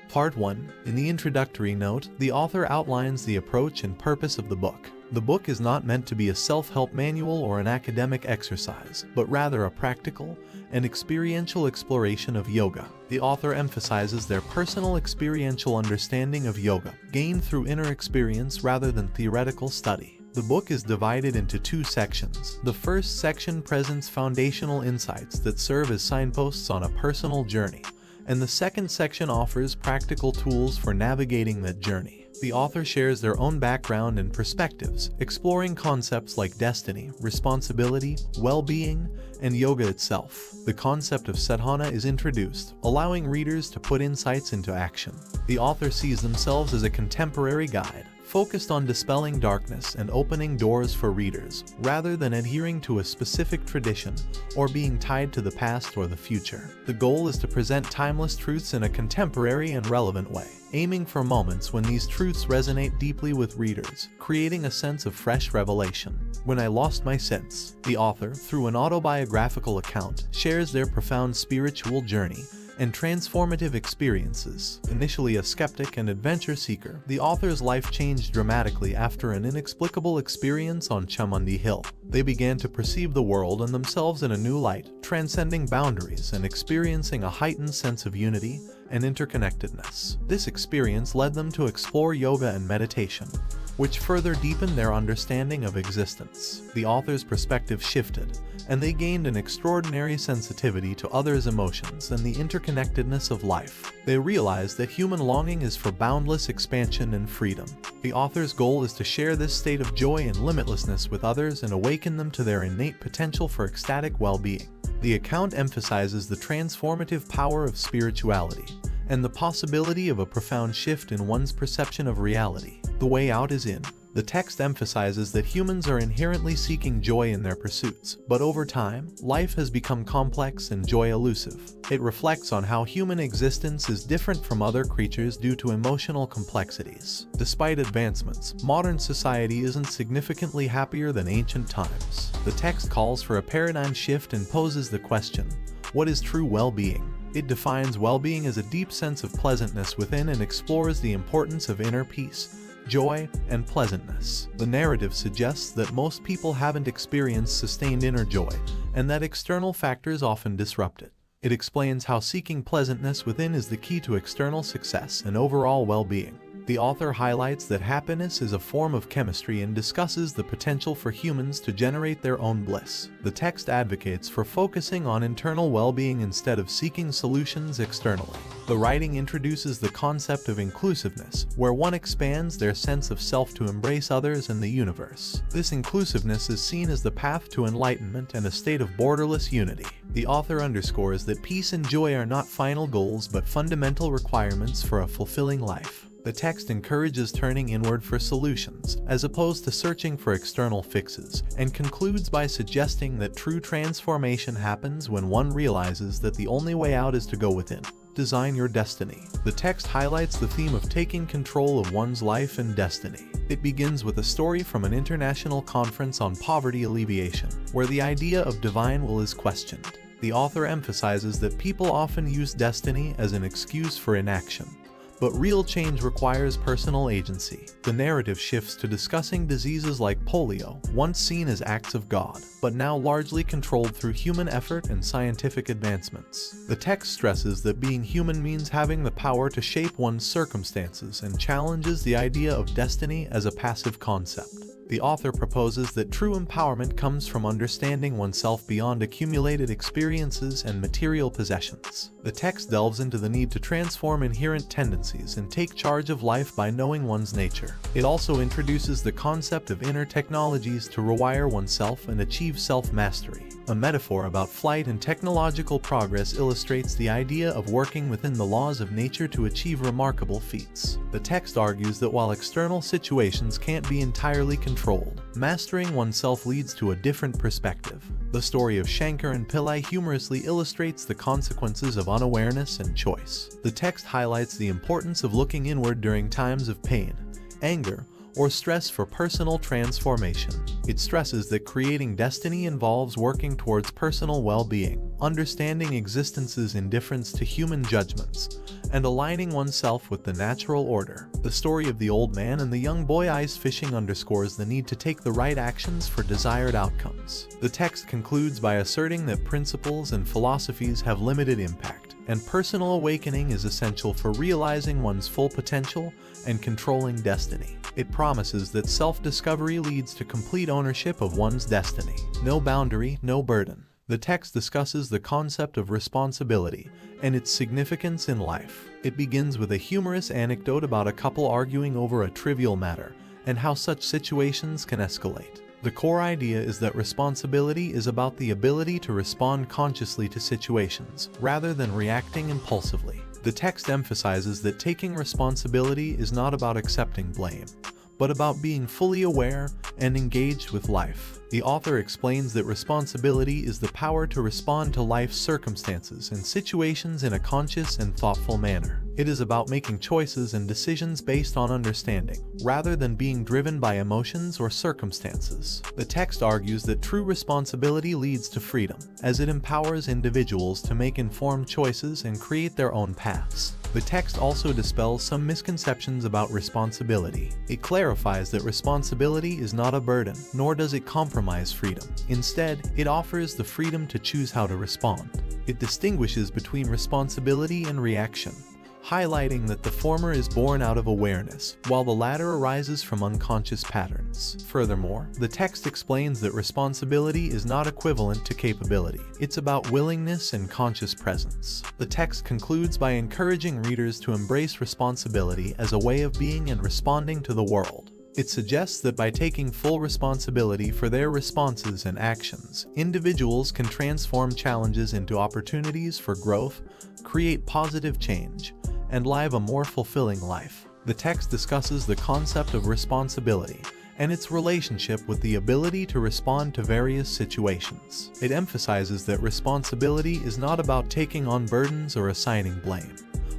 Part 1. In the introductory note, the author outlines the approach and purpose of the book. The book is not meant to be a self-help manual or an academic exercise, but rather a practical and experiential exploration of yoga. The author emphasizes their personal experiential understanding of yoga, gained through inner experience rather than theoretical study. The book is divided into two sections. The first section presents foundational insights that serve as signposts on a personal journey, and the second section offers practical tools for navigating that journey. The author shares their own background and perspectives, exploring concepts like destiny, responsibility, well-being, and yoga itself. The concept of sadhana is introduced, allowing readers to put insights into action. The author sees themselves as a contemporary guide, focused on dispelling darkness and opening doors for readers, rather than adhering to a specific tradition or being tied to the past or the future. The goal is to present timeless truths in a contemporary and relevant way, aiming for moments when these truths resonate deeply with readers, creating a sense of fresh revelation. When I lost my sense, the author, through an autobiographical account, shares their profound spiritual journey and transformative experiences. Initially a skeptic and adventure seeker, the author's life changed dramatically after an inexplicable experience on Chamandi Hill. They began to perceive the world and themselves in a new light, transcending boundaries and experiencing a heightened sense of unity and interconnectedness. This experience led them to explore yoga and meditation, which further deepened their understanding of existence. The author's perspective shifted, and they gained an extraordinary sensitivity to others' emotions and the interconnectedness of life. They realized that human longing is for boundless expansion and freedom. The author's goal is to share this state of joy and limitlessness with others and awaken them to their innate potential for ecstatic well-being. The account emphasizes the transformative power of spirituality and the possibility of a profound shift in one's perception of reality. The way out is in. The text emphasizes that humans are inherently seeking joy in their pursuits, but over time, life has become complex and joy elusive. It reflects on how human existence is different from other creatures due to emotional complexities. Despite advancements, modern society isn't significantly happier than ancient times. The text calls for a paradigm shift and poses the question, what is true well-being? It defines well-being as a deep sense of pleasantness within and explores the importance of inner peace, joy, and pleasantness. The narrative suggests that most people haven't experienced sustained inner joy, and that external factors often disrupt it. It explains how seeking pleasantness within is the key to external success and overall well-being. The author highlights that happiness is a form of chemistry and discusses the potential for humans to generate their own bliss. The text advocates for focusing on internal well-being instead of seeking solutions externally. The writing introduces the concept of inclusiveness, where one expands their sense of self to embrace others and the universe. This inclusiveness is seen as the path to enlightenment and a state of borderless unity. The author underscores that peace and joy are not final goals but fundamental requirements for a fulfilling life. The text encourages turning inward for solutions, as opposed to searching for external fixes, and concludes by suggesting that true transformation happens when one realizes that the only way out is to go within. Design your destiny. The text highlights the theme of taking control of one's life and destiny. It begins with a story from an international conference on poverty alleviation, where the idea of divine will is questioned. The author emphasizes that people often use destiny as an excuse for inaction, but real change requires personal agency. The narrative shifts to discussing diseases like polio, once seen as acts of God, but now largely controlled through human effort and scientific advancements. The text stresses that being human means having the power to shape one's circumstances and challenges the idea of destiny as a passive concept. The author proposes that true empowerment comes from understanding oneself beyond accumulated experiences and material possessions. The text delves into the need to transform inherent tendencies and take charge of life by knowing one's nature. It also introduces the concept of inner technologies to rewire oneself and achieve self-mastery. A metaphor about flight and technological progress illustrates the idea of working within the laws of nature to achieve remarkable feats. The text argues that while external situations can't be entirely controlled, mastering oneself leads to a different perspective. The story of Shankar and Pillai humorously illustrates the consequences of unawareness and choice. The text highlights the importance of looking inward during times of pain, anger, or stress for personal transformation. It stresses that creating destiny involves working towards personal well-being, understanding existence's indifference to human judgments, and aligning oneself with the natural order. The story of the old man and the young boy ice fishing underscores the need to take the right actions for desired outcomes. The text concludes by asserting that principles and philosophies have limited impact, and personal awakening is essential for realizing one's full potential and controlling destiny. It promises that self-discovery leads to complete ownership of one's destiny. No boundary, no burden. The text discusses the concept of responsibility and its significance in life. It begins with a humorous anecdote about a couple arguing over a trivial matter and how such situations can escalate. The core idea is that responsibility is about the ability to respond consciously to situations, rather than reacting impulsively. The text emphasizes that taking responsibility is not about accepting blame, but about being fully aware and engaged with life. The author explains that responsibility is the power to respond to life's circumstances and situations in a conscious and thoughtful manner. It is about making choices and decisions based on understanding, rather than being driven by emotions or circumstances. The text argues that true responsibility leads to freedom, as it empowers individuals to make informed choices and create their own paths. The text also dispels some misconceptions about responsibility. It clarifies that responsibility is not a burden, nor does it compromise freedom. Instead, it offers the freedom to choose how to respond. It distinguishes between responsibility and reaction, highlighting that the former is born out of awareness, while the latter arises from unconscious patterns. Furthermore, the text explains that responsibility is not equivalent to capability. It's about willingness and conscious presence. The text concludes by encouraging readers to embrace responsibility as a way of being and responding to the world. It suggests that by taking full responsibility for their responses and actions, individuals can transform challenges into opportunities for growth, create positive change, and live a more fulfilling life. The text discusses the concept of responsibility and its relationship with the ability to respond to various situations. It emphasizes that responsibility is not about taking on burdens or assigning blame,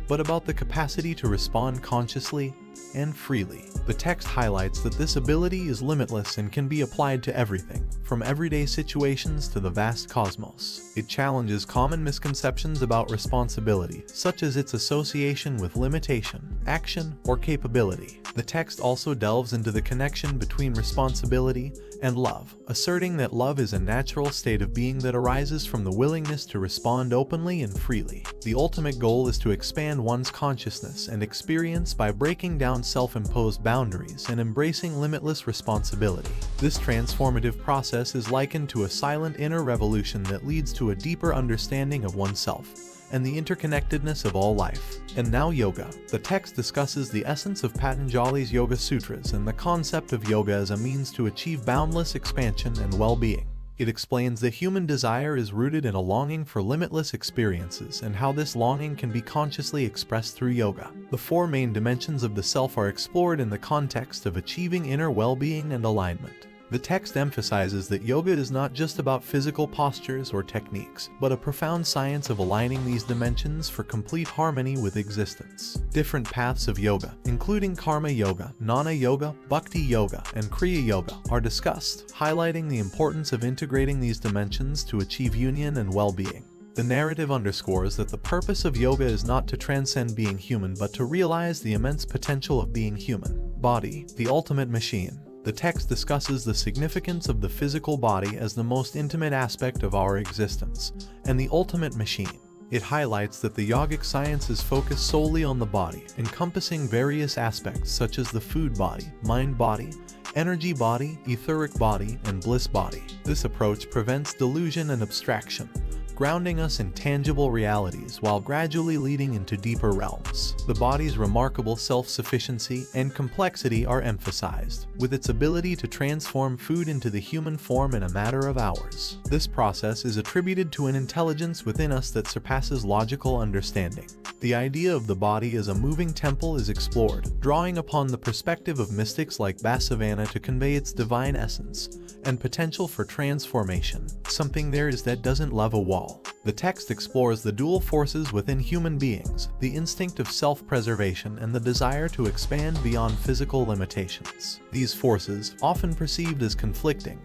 but about the capacity to respond consciously and freely. The text highlights that this ability is limitless and can be applied to everything, from everyday situations to the vast cosmos. It challenges common misconceptions about responsibility, such as its association with limitation, action, or capability. The text also delves into the connection between responsibility and love, asserting that love is a natural state of being that arises from the willingness to respond openly and freely. The ultimate goal is to expand one's consciousness and experience by breaking down self-imposed boundaries and embracing limitless responsibility. This transformative process is likened to a silent inner revolution that leads to a deeper understanding of oneself and the interconnectedness of all life. And now yoga. The text discusses the essence of Patanjali's Yoga Sutras and the concept of yoga as a means to achieve boundless expansion and well-being. It explains that human desire is rooted in a longing for limitless experiences and how this longing can be consciously expressed through yoga. The four main dimensions of the self are explored in the context of achieving inner well-being and alignment. The text emphasizes that yoga is not just about physical postures or techniques, but a profound science of aligning these dimensions for complete harmony with existence. Different paths of yoga, including karma yoga, jnana yoga, bhakti yoga, and kriya yoga, are discussed, highlighting the importance of integrating these dimensions to achieve union and well-being. The narrative underscores that the purpose of yoga is not to transcend being human but to realize the immense potential of being human. Body, the ultimate machine. The text discusses the significance of the physical body as the most intimate aspect of our existence, and the ultimate machine. It highlights that the yogic sciences focus solely on the body, encompassing various aspects such as the food body, mind body, energy body, etheric body, and bliss body. This approach prevents delusion and abstraction, grounding us in tangible realities while gradually leading into deeper realms. The body's remarkable self-sufficiency and complexity are emphasized, with its ability to transform food into the human form in a matter of hours. This process is attributed to an intelligence within us that surpasses logical understanding. The idea of the body as a moving temple is explored, drawing upon the perspective of mystics like Vasavana to convey its divine essence and potential for transformation. Something there is that doesn't love a wall. The text explores the dual forces within human beings, the instinct of self-preservation and the desire to expand beyond physical limitations. These forces, often perceived as conflicting,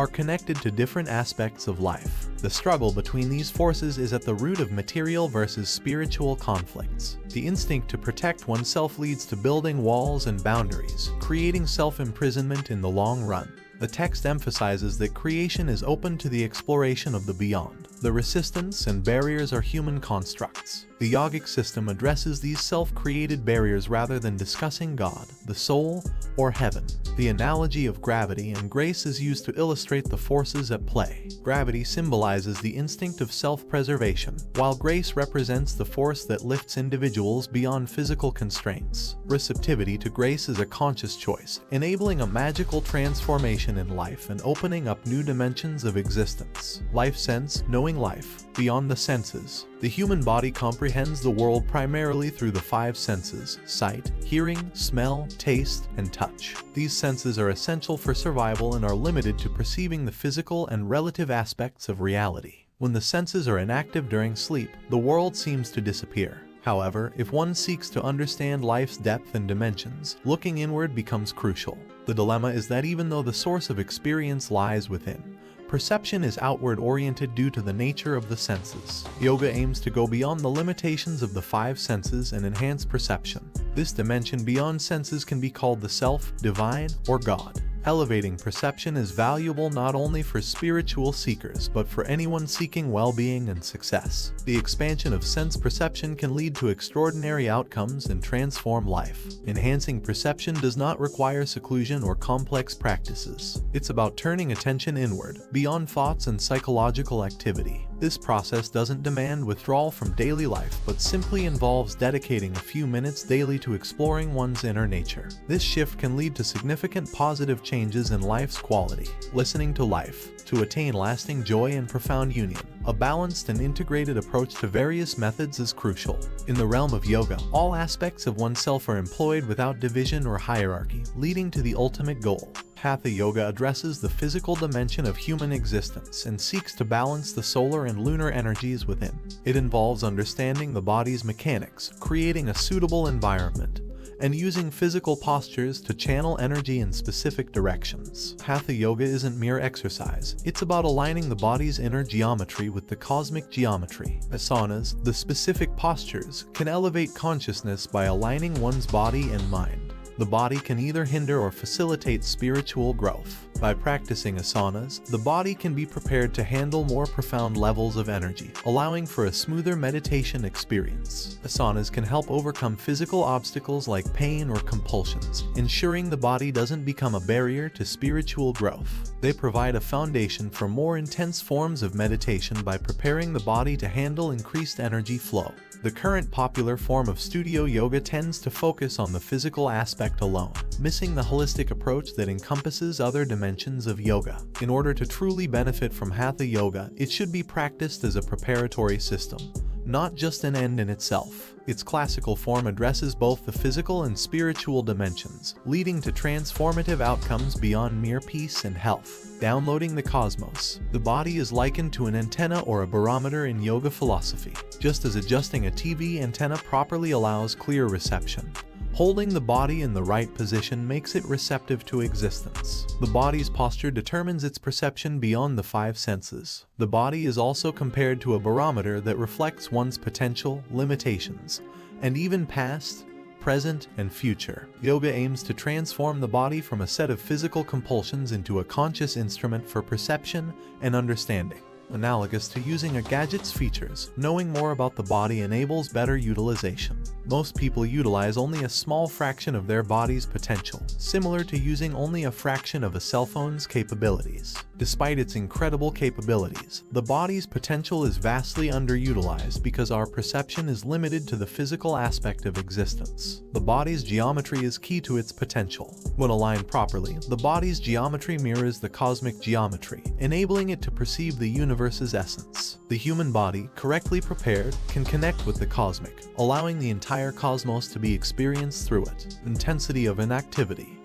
are connected to different aspects of life. The struggle between these forces is at the root of material versus spiritual conflicts. The instinct to protect oneself leads to building walls and boundaries, creating self-imprisonment in the long run. The text emphasizes that creation is open to the exploration of the beyond. The resistance and barriers are human constructs. The yogic system addresses these self-created barriers rather than discussing God, the soul, or heaven. The analogy of gravity and grace is used to illustrate the forces at play. Gravity symbolizes the instinct of self-preservation, while grace represents the force that lifts individuals beyond physical constraints. Receptivity to grace is a conscious choice, enabling a magical transformation in life and opening up new dimensions of existence. Life sense, knowing life beyond the senses. The human body comprehends the world primarily through the five senses: sight, hearing, smell, taste, and touch. These senses are essential for survival and are limited to perceiving the physical and relative aspects of reality. When the senses are inactive during sleep, the world seems to disappear. However, if one seeks to understand life's depth and dimensions, looking inward becomes crucial. The dilemma is that even though the source of experience lies within, perception is outward-oriented due to the nature of the senses. Yoga aims to go beyond the limitations of the five senses and enhance perception. This dimension beyond senses can be called the self, divine, or God. Elevating perception is valuable not only for spiritual seekers but for anyone seeking well-being and success. The expansion of sense perception can lead to extraordinary outcomes and transform life. Enhancing perception does not require seclusion or complex practices. It's about turning attention inward, beyond thoughts and psychological activity. This process doesn't demand withdrawal from daily life but simply involves dedicating a few minutes daily to exploring one's inner nature. This shift can lead to significant positive changes in life's quality. Listening to life. To attain lasting joy and profound union, a balanced and integrated approach to various methods is crucial. In the realm of yoga, all aspects of oneself are employed without division or hierarchy, leading to the ultimate goal. Hatha Yoga addresses the physical dimension of human existence and seeks to balance the solar and lunar energies within. It involves understanding the body's mechanics, creating a suitable environment, and using physical postures to channel energy in specific directions. Hatha Yoga isn't mere exercise, it's about aligning the body's inner geometry with the cosmic geometry. Asanas, the specific postures, can elevate consciousness by aligning one's body and mind. The body can either hinder or facilitate spiritual growth. By practicing asanas, the body can be prepared to handle more profound levels of energy, allowing for a smoother meditation experience. Asanas can help overcome physical obstacles like pain or compulsions, ensuring the body doesn't become a barrier to spiritual growth. They provide a foundation for more intense forms of meditation by preparing the body to handle increased energy flow. The current popular form of studio yoga tends to focus on the physical aspect alone, missing the holistic approach that encompasses other dimensions of yoga. In order to truly benefit from Hatha Yoga, it should be practiced as a preparatory system, not just an end in itself. Its classical form addresses both the physical and spiritual dimensions, leading to transformative outcomes beyond mere peace and health. Downloading the cosmos. The body is likened to an antenna or a barometer in yoga philosophy, just as adjusting a TV antenna properly allows clear reception. Holding the body in the right position makes it receptive to existence. The body's posture determines its perception beyond the five senses. The body is also compared to a barometer that reflects one's potential, limitations, and even past, present, and future. Yoga aims to transform the body from a set of physical compulsions into a conscious instrument for perception and understanding. Analogous to using a gadget's features, knowing more about the body enables better utilization. Most people utilize only a small fraction of their body's potential, similar to using only a fraction of a cell phone's capabilities. Despite its incredible capabilities, the body's potential is vastly underutilized because our perception is limited to the physical aspect of existence. The body's geometry is key to its potential. When aligned properly, the body's geometry mirrors the cosmic geometry, enabling it to perceive the universe's essence. The human body, correctly prepared, can connect with the cosmic, allowing the entire cosmos to be experienced through it. Intensity of inactivity.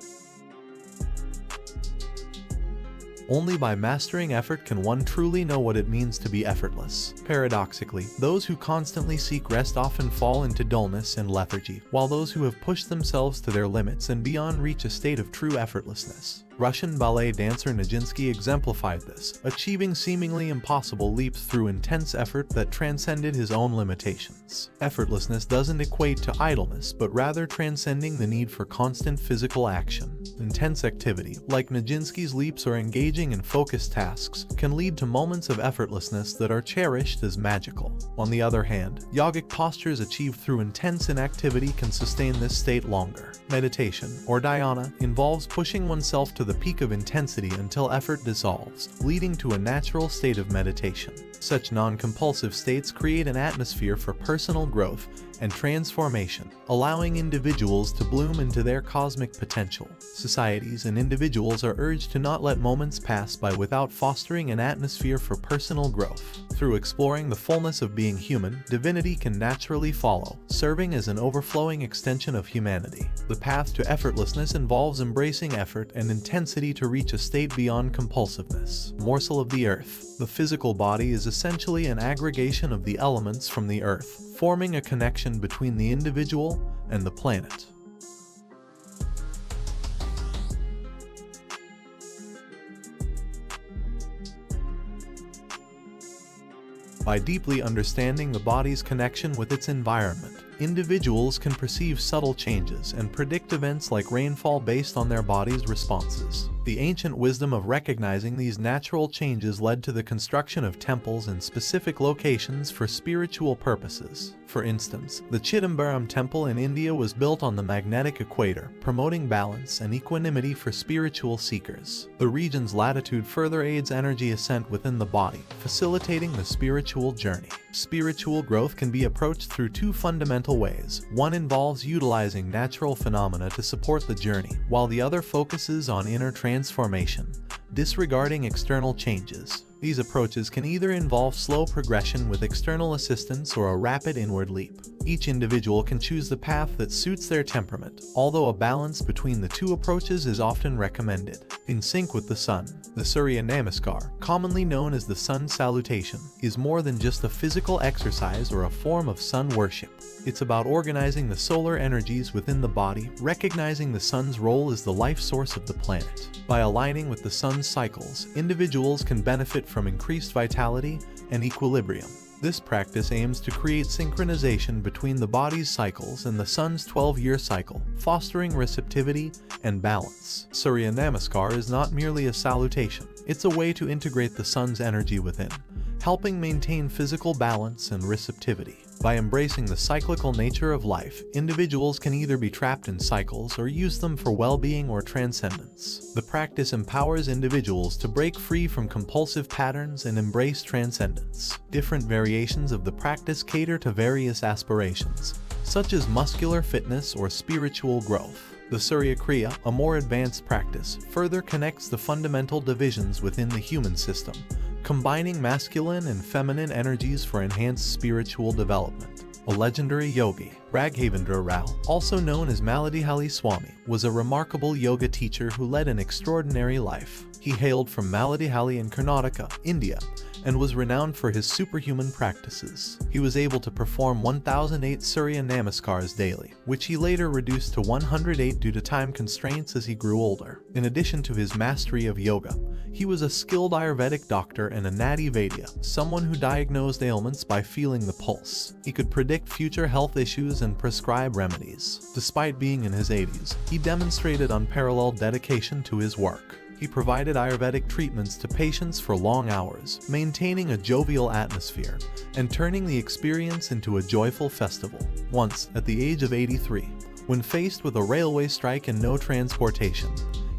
Only by mastering effort can one truly know what it means to be effortless. Paradoxically, those who constantly seek rest often fall into dullness and lethargy, while those who have pushed themselves to their limits and beyond reach a state of true effortlessness. Russian ballet dancer Nijinsky exemplified this, achieving seemingly impossible leaps through intense effort that transcended his own limitations. Effortlessness doesn't equate to idleness, but rather transcending the need for constant physical action. Intense activity, like Nijinsky's leaps or engaging in focused tasks, can lead to moments of effortlessness that are cherished as magical. On the other hand, yogic postures achieved through intense inactivity can sustain this state longer. Meditation, or dhyana, involves pushing oneself to the peak of intensity until effort dissolves, leading to a natural state of meditation. Such non-compulsive states create an atmosphere for personal growth and transformation, allowing individuals to bloom into their cosmic potential. Societies and individuals are urged to not let moments pass by without fostering an atmosphere for personal growth. Through exploring the fullness of being human, divinity can naturally follow, serving as an overflowing extension of humanity. The path to effortlessness involves embracing effort and intensity to reach a state beyond compulsiveness. Morsel of the earth. The physical body is essentially an aggregation of the elements from the earth, forming a connection between the individual and the planet. By deeply understanding the body's connection with its environment, individuals can perceive subtle changes and predict events like rainfall based on their body's responses. The ancient wisdom of recognizing these natural changes led to the construction of temples in specific locations for spiritual purposes. For instance, the Chidambaram temple in India was built on the magnetic equator, promoting balance and equanimity for spiritual seekers. The region's latitude further aids energy ascent within the body, facilitating the spiritual journey. Spiritual growth can be approached through two fundamental ways. One involves utilizing natural phenomena to support the journey, while the other focuses on inner transformation, disregarding external changes. These approaches can either involve slow progression with external assistance or a rapid inward leap. Each individual can choose the path that suits their temperament, although a balance between the two approaches is often recommended. In sync with the sun, the Surya Namaskar, commonly known as the sun salutation, is more than just a physical exercise or a form of sun worship. It's about organizing the solar energies within the body, recognizing the sun's role as the life source of the planet. By aligning with the sun's cycles, individuals can benefit from increased vitality and equilibrium. This practice aims to create synchronization between the body's cycles and the sun's 12-year cycle, fostering receptivity and balance. Surya Namaskar is not merely a salutation, it's a way to integrate the sun's energy within, helping maintain physical balance and receptivity. By embracing the cyclical nature of life, individuals can either be trapped in cycles or use them for well-being or transcendence. The practice empowers individuals to break free from compulsive patterns and embrace transcendence. Different variations of the practice cater to various aspirations, such as muscular fitness or spiritual growth. The Surya Kriya, a more advanced practice, further connects the fundamental divisions within the human system, combining masculine and feminine energies for enhanced spiritual development. A legendary yogi, Raghavendra Rao, also known as Maladihali Swami, was a remarkable yoga teacher who led an extraordinary life. He hailed from Maladihali in Karnataka, India, and was renowned for his superhuman practices. He was able to perform 1008 Surya Namaskars daily, which he later reduced to 108 due to time constraints as he grew older. In addition to his mastery of yoga, he was a skilled Ayurvedic doctor and a Nadi Vaidya, someone who diagnosed ailments by feeling the pulse. He could predict future health issues and prescribe remedies. Despite being in his 80s, he demonstrated unparalleled dedication to his work. He provided Ayurvedic treatments to patients for long hours, maintaining a jovial atmosphere and turning the experience into a joyful festival. Once, at the age of 83, when faced with a railway strike and no transportation,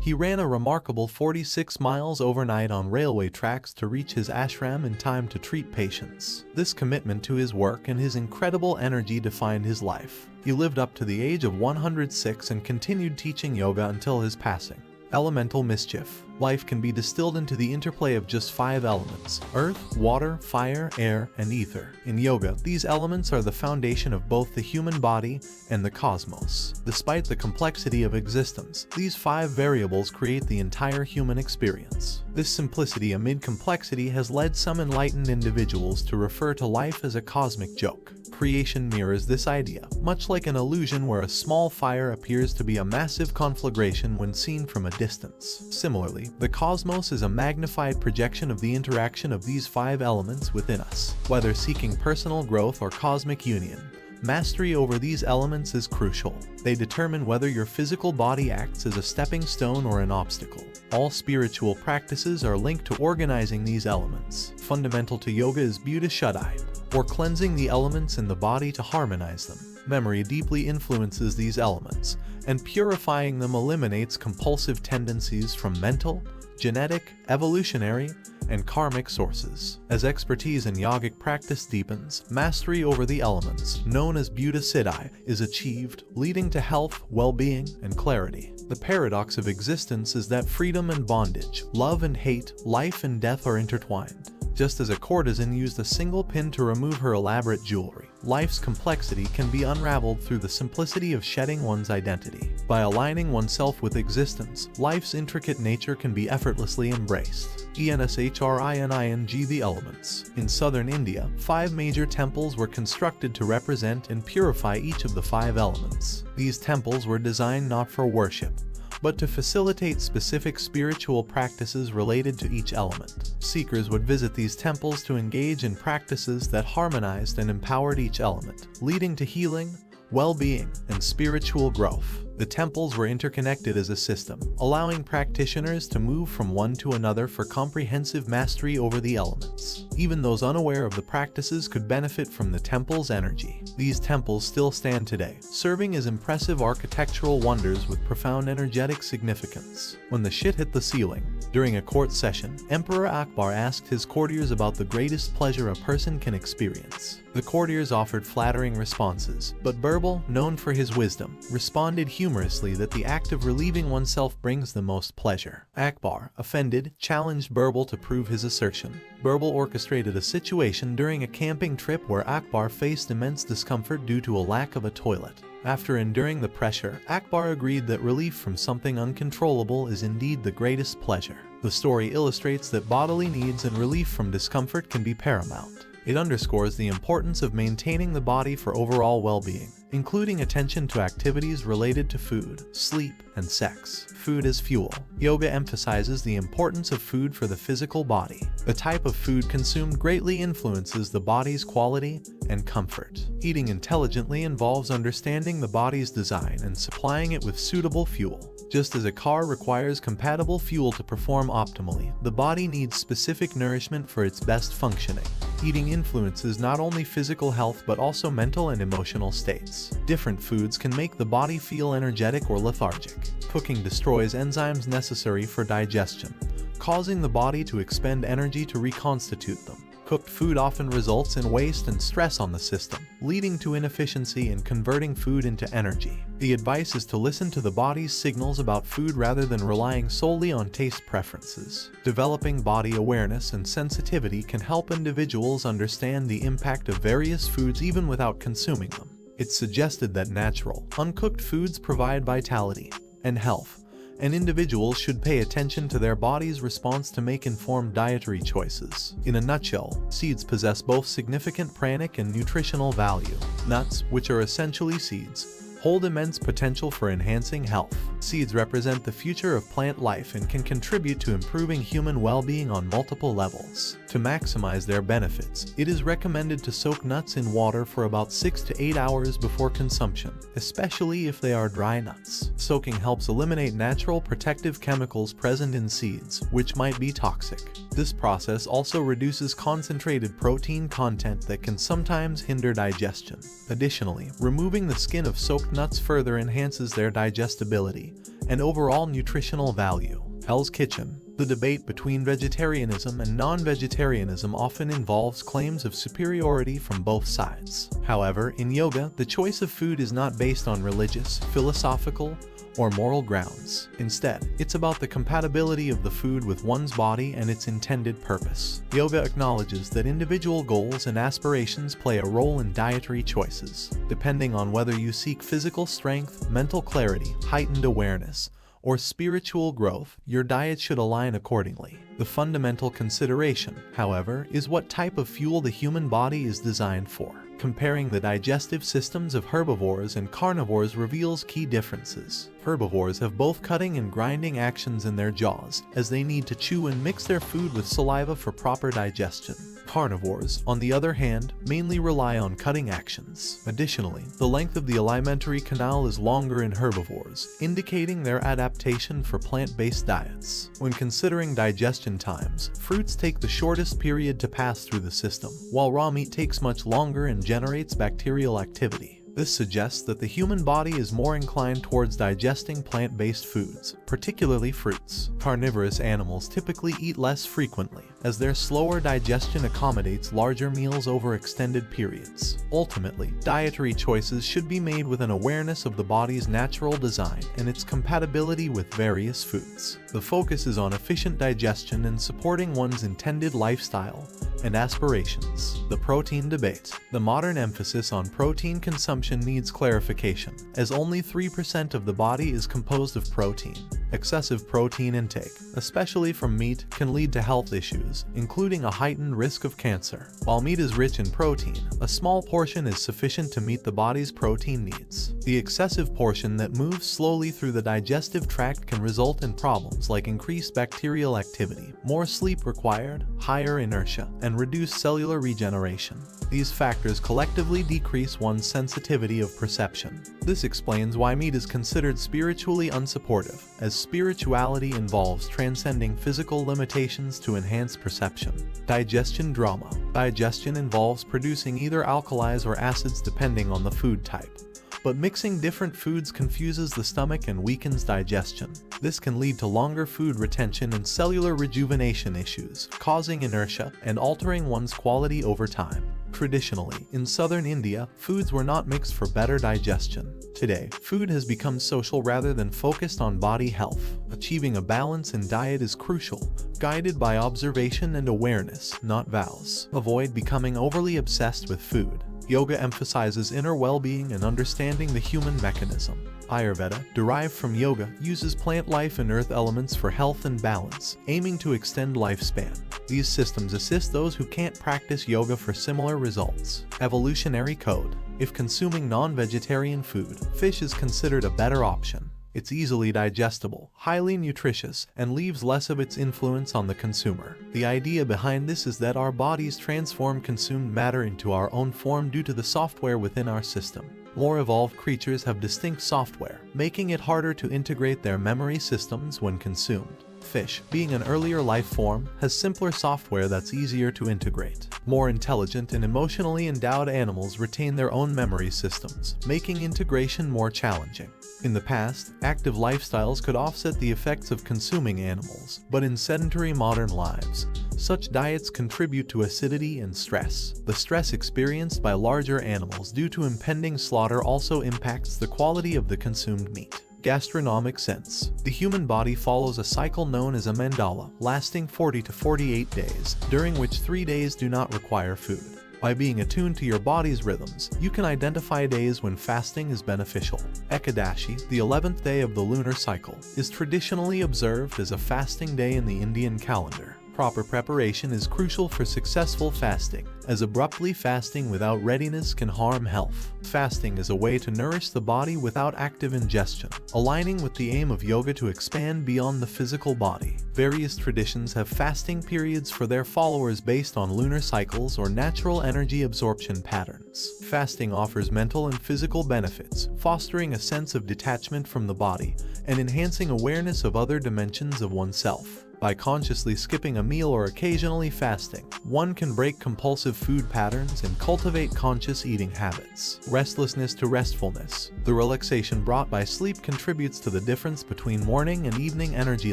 he ran a remarkable 46 miles overnight on railway tracks to reach his ashram in time to treat patients. This commitment to his work and his incredible energy defined his life. He lived up to the age of 106 and continued teaching yoga until his passing. Elemental mischief. Life can be distilled into the interplay of just 5 elements: earth, water, fire, air, and ether. In yoga, these elements are the foundation of both the human body and the cosmos. Despite the complexity of existence, these 5 variables create the entire human experience. This simplicity amid complexity has led some enlightened individuals to refer to life as a cosmic joke. Creation mirrors this idea, much like an illusion where a small fire appears to be a massive conflagration when seen from a distance. Similarly, the cosmos is a magnified projection of the interaction of these 5 elements within us. Whether seeking personal growth or cosmic union, mastery over these elements is crucial. They determine whether your physical body acts as a stepping stone or an obstacle. All spiritual practices are linked to organizing these elements. Fundamental to yoga is Buddha Shuddhi, or cleansing the elements in the body to harmonize them. Memory deeply influences these elements, and purifying them eliminates compulsive tendencies from mental, genetic, evolutionary, and karmic sources. As expertise in yogic practice deepens, mastery over the elements, known as Buddha Siddhi, is achieved, leading to health, well-being, and clarity. The paradox of existence is that freedom and bondage, love and hate, life and death are intertwined. Just as a courtesan used a single pin to remove her elaborate jewelry, life's complexity can be unraveled through the simplicity of shedding one's identity. By aligning oneself with existence, life's intricate nature can be effortlessly embraced. Enshrining the elements. In southern India, 5 major temples were constructed to represent and purify each of the 5 elements. These temples were designed not for worship, but to facilitate specific spiritual practices related to each element. Seekers would visit these temples to engage in practices that harmonized and empowered each element, leading to healing, well-being, and spiritual growth. The temples were interconnected as a system, allowing practitioners to move from one to another for comprehensive mastery over the elements. Even those unaware of the practices could benefit from the temple's energy. These temples still stand today, serving as impressive architectural wonders with profound energetic significance. When the shit hit the ceiling, during a court session, Emperor Akbar asked his courtiers about the greatest pleasure a person can experience. The courtiers offered flattering responses, but Birbal, known for his wisdom, responded humorously that the act of relieving oneself brings the most pleasure. Akbar, offended, challenged Birbal to prove his assertion. Birbal orchestrated a situation during a camping trip where Akbar faced immense discomfort due to a lack of a toilet. After enduring the pressure, Akbar agreed that relief from something uncontrollable is indeed the greatest pleasure. The story illustrates that bodily needs and relief from discomfort can be paramount. It underscores the importance of maintaining the body for overall well-being, including attention to activities related to food, sleep, and sex. Food as fuel. Yoga emphasizes the importance of food for the physical body. The type of food consumed greatly influences the body's quality and comfort. Eating intelligently involves understanding the body's design and supplying it with suitable fuel. Just as a car requires compatible fuel to perform optimally, the body needs specific nourishment for its best functioning. Eating influences not only physical health but also mental and emotional states. Different foods can make the body feel energetic or lethargic. Cooking destroys enzymes necessary for digestion, causing the body to expend energy to reconstitute them. Cooked food often results in waste and stress on the system, leading to inefficiency in converting food into energy. The advice is to listen to the body's signals about food rather than relying solely on taste preferences. Developing body awareness and sensitivity can help individuals understand the impact of various foods even without consuming them. It's suggested that natural, uncooked foods provide vitality and health, and individuals should pay attention to their body's response to make informed dietary choices. In a nutshell, seeds possess both significant pranic and nutritional value. Nuts, which are essentially seeds, hold immense potential for enhancing health. Seeds represent the future of plant life and can contribute to improving human well-being on multiple levels. To maximize their benefits, it is recommended to soak nuts in water for about 6 to 8 hours before consumption, especially if they are dry nuts. Soaking helps eliminate natural protective chemicals present in seeds, which might be toxic. This process also reduces concentrated protein content that can sometimes hinder digestion. Additionally, removing the skin of soaked nuts further enhances their digestibility and overall nutritional value. Hell's Kitchen. The debate between vegetarianism and non-vegetarianism often involves claims of superiority from both sides. However, in yoga, the choice of food is not based on religious, philosophical, or moral grounds. Instead, it's about the compatibility of the food with one's body and its intended purpose. Yoga acknowledges that individual goals and aspirations play a role in dietary choices. Depending on whether you seek physical strength, mental clarity, heightened awareness, or spiritual growth, your diet should align accordingly. The fundamental consideration, however, is what type of fuel the human body is designed for. Comparing the digestive systems of herbivores and carnivores reveals key differences. Herbivores have both cutting and grinding actions in their jaws, as they need to chew and mix their food with saliva for proper digestion. Carnivores, on the other hand, mainly rely on cutting actions. Additionally, the length of the alimentary canal is longer in herbivores, indicating their adaptation for plant-based diets. When considering digestion times, fruits take the shortest period to pass through the system, while raw meat takes much longer and generates bacterial activity. This suggests that the human body is more inclined towards digesting plant-based foods, particularly fruits. Carnivorous animals typically eat less frequently, as their slower digestion accommodates larger meals over extended periods. Ultimately, dietary choices should be made with an awareness of the body's natural design and its compatibility with various foods. The focus is on efficient digestion and supporting one's intended lifestyle and aspirations. The protein debate. The modern emphasis on protein consumption needs clarification, as only 3% of the body is composed of protein. Excessive protein intake, especially from meat, can lead to health issues, including a heightened risk of cancer. While meat is rich in protein, a small portion is sufficient to meet the body's protein needs. The excessive portion that moves slowly through the digestive tract can result in problems like increased bacterial activity, more sleep required, higher inertia, and reduced cellular regeneration. These factors collectively decrease one's sensitivity of perception. This explains why meat is considered spiritually unsupportive, as spirituality involves transcending physical limitations to enhance perception. Digestion drama. Digestion involves producing either alkalis or acids depending on the food type. But mixing different foods confuses the stomach and weakens digestion. This can lead to longer food retention and cellular rejuvenation issues, causing inertia and altering one's quality over time. Traditionally, in southern India, foods were not mixed for better digestion. Today, food has become social rather than focused on body health. Achieving a balance in diet is crucial, guided by observation and awareness, not vows. Avoid becoming overly obsessed with food. Yoga emphasizes inner well-being and understanding the human mechanism. Ayurveda, derived from yoga, uses plant life and earth elements for health and balance, aiming to extend lifespan. These systems assist those who can't practice yoga for similar results. Evolutionary code. If consuming non-vegetarian food, fish is considered a better option. It's easily digestible, highly nutritious, and leaves less of its influence on the consumer. The idea behind this is that our bodies transform consumed matter into our own form due to the software within our system. More evolved creatures have distinct software, making it harder to integrate their memory systems when consumed. Fish, being an earlier life form, has simpler software that's easier to integrate. More intelligent and emotionally endowed animals retain their own memory systems, making integration more challenging. In the past, active lifestyles could offset the effects of consuming animals, but in sedentary modern lives, such diets contribute to acidity and stress. The stress experienced by larger animals due to impending slaughter also impacts the quality of the consumed meat. Gastronomic sense. The human body follows a cycle known as a mandala, lasting 40 to 48 days, during which 3 days do not require food. By being attuned to your body's rhythms, you can identify days when fasting is beneficial. Ekadashi, the 11th day of the lunar cycle, is traditionally observed as a fasting day in the Indian calendar. Proper preparation is crucial for successful fasting, as abruptly fasting without readiness can harm health. Fasting is a way to nourish the body without active ingestion, aligning with the aim of yoga to expand beyond the physical body. Various traditions have fasting periods for their followers based on lunar cycles or natural energy absorption patterns. Fasting offers mental and physical benefits, fostering a sense of detachment from the body and enhancing awareness of other dimensions of oneself. By consciously skipping a meal or occasionally fasting, one can break compulsive food patterns and cultivate conscious eating habits. Restlessness to restfulness. The relaxation brought by sleep contributes to the difference between morning and evening energy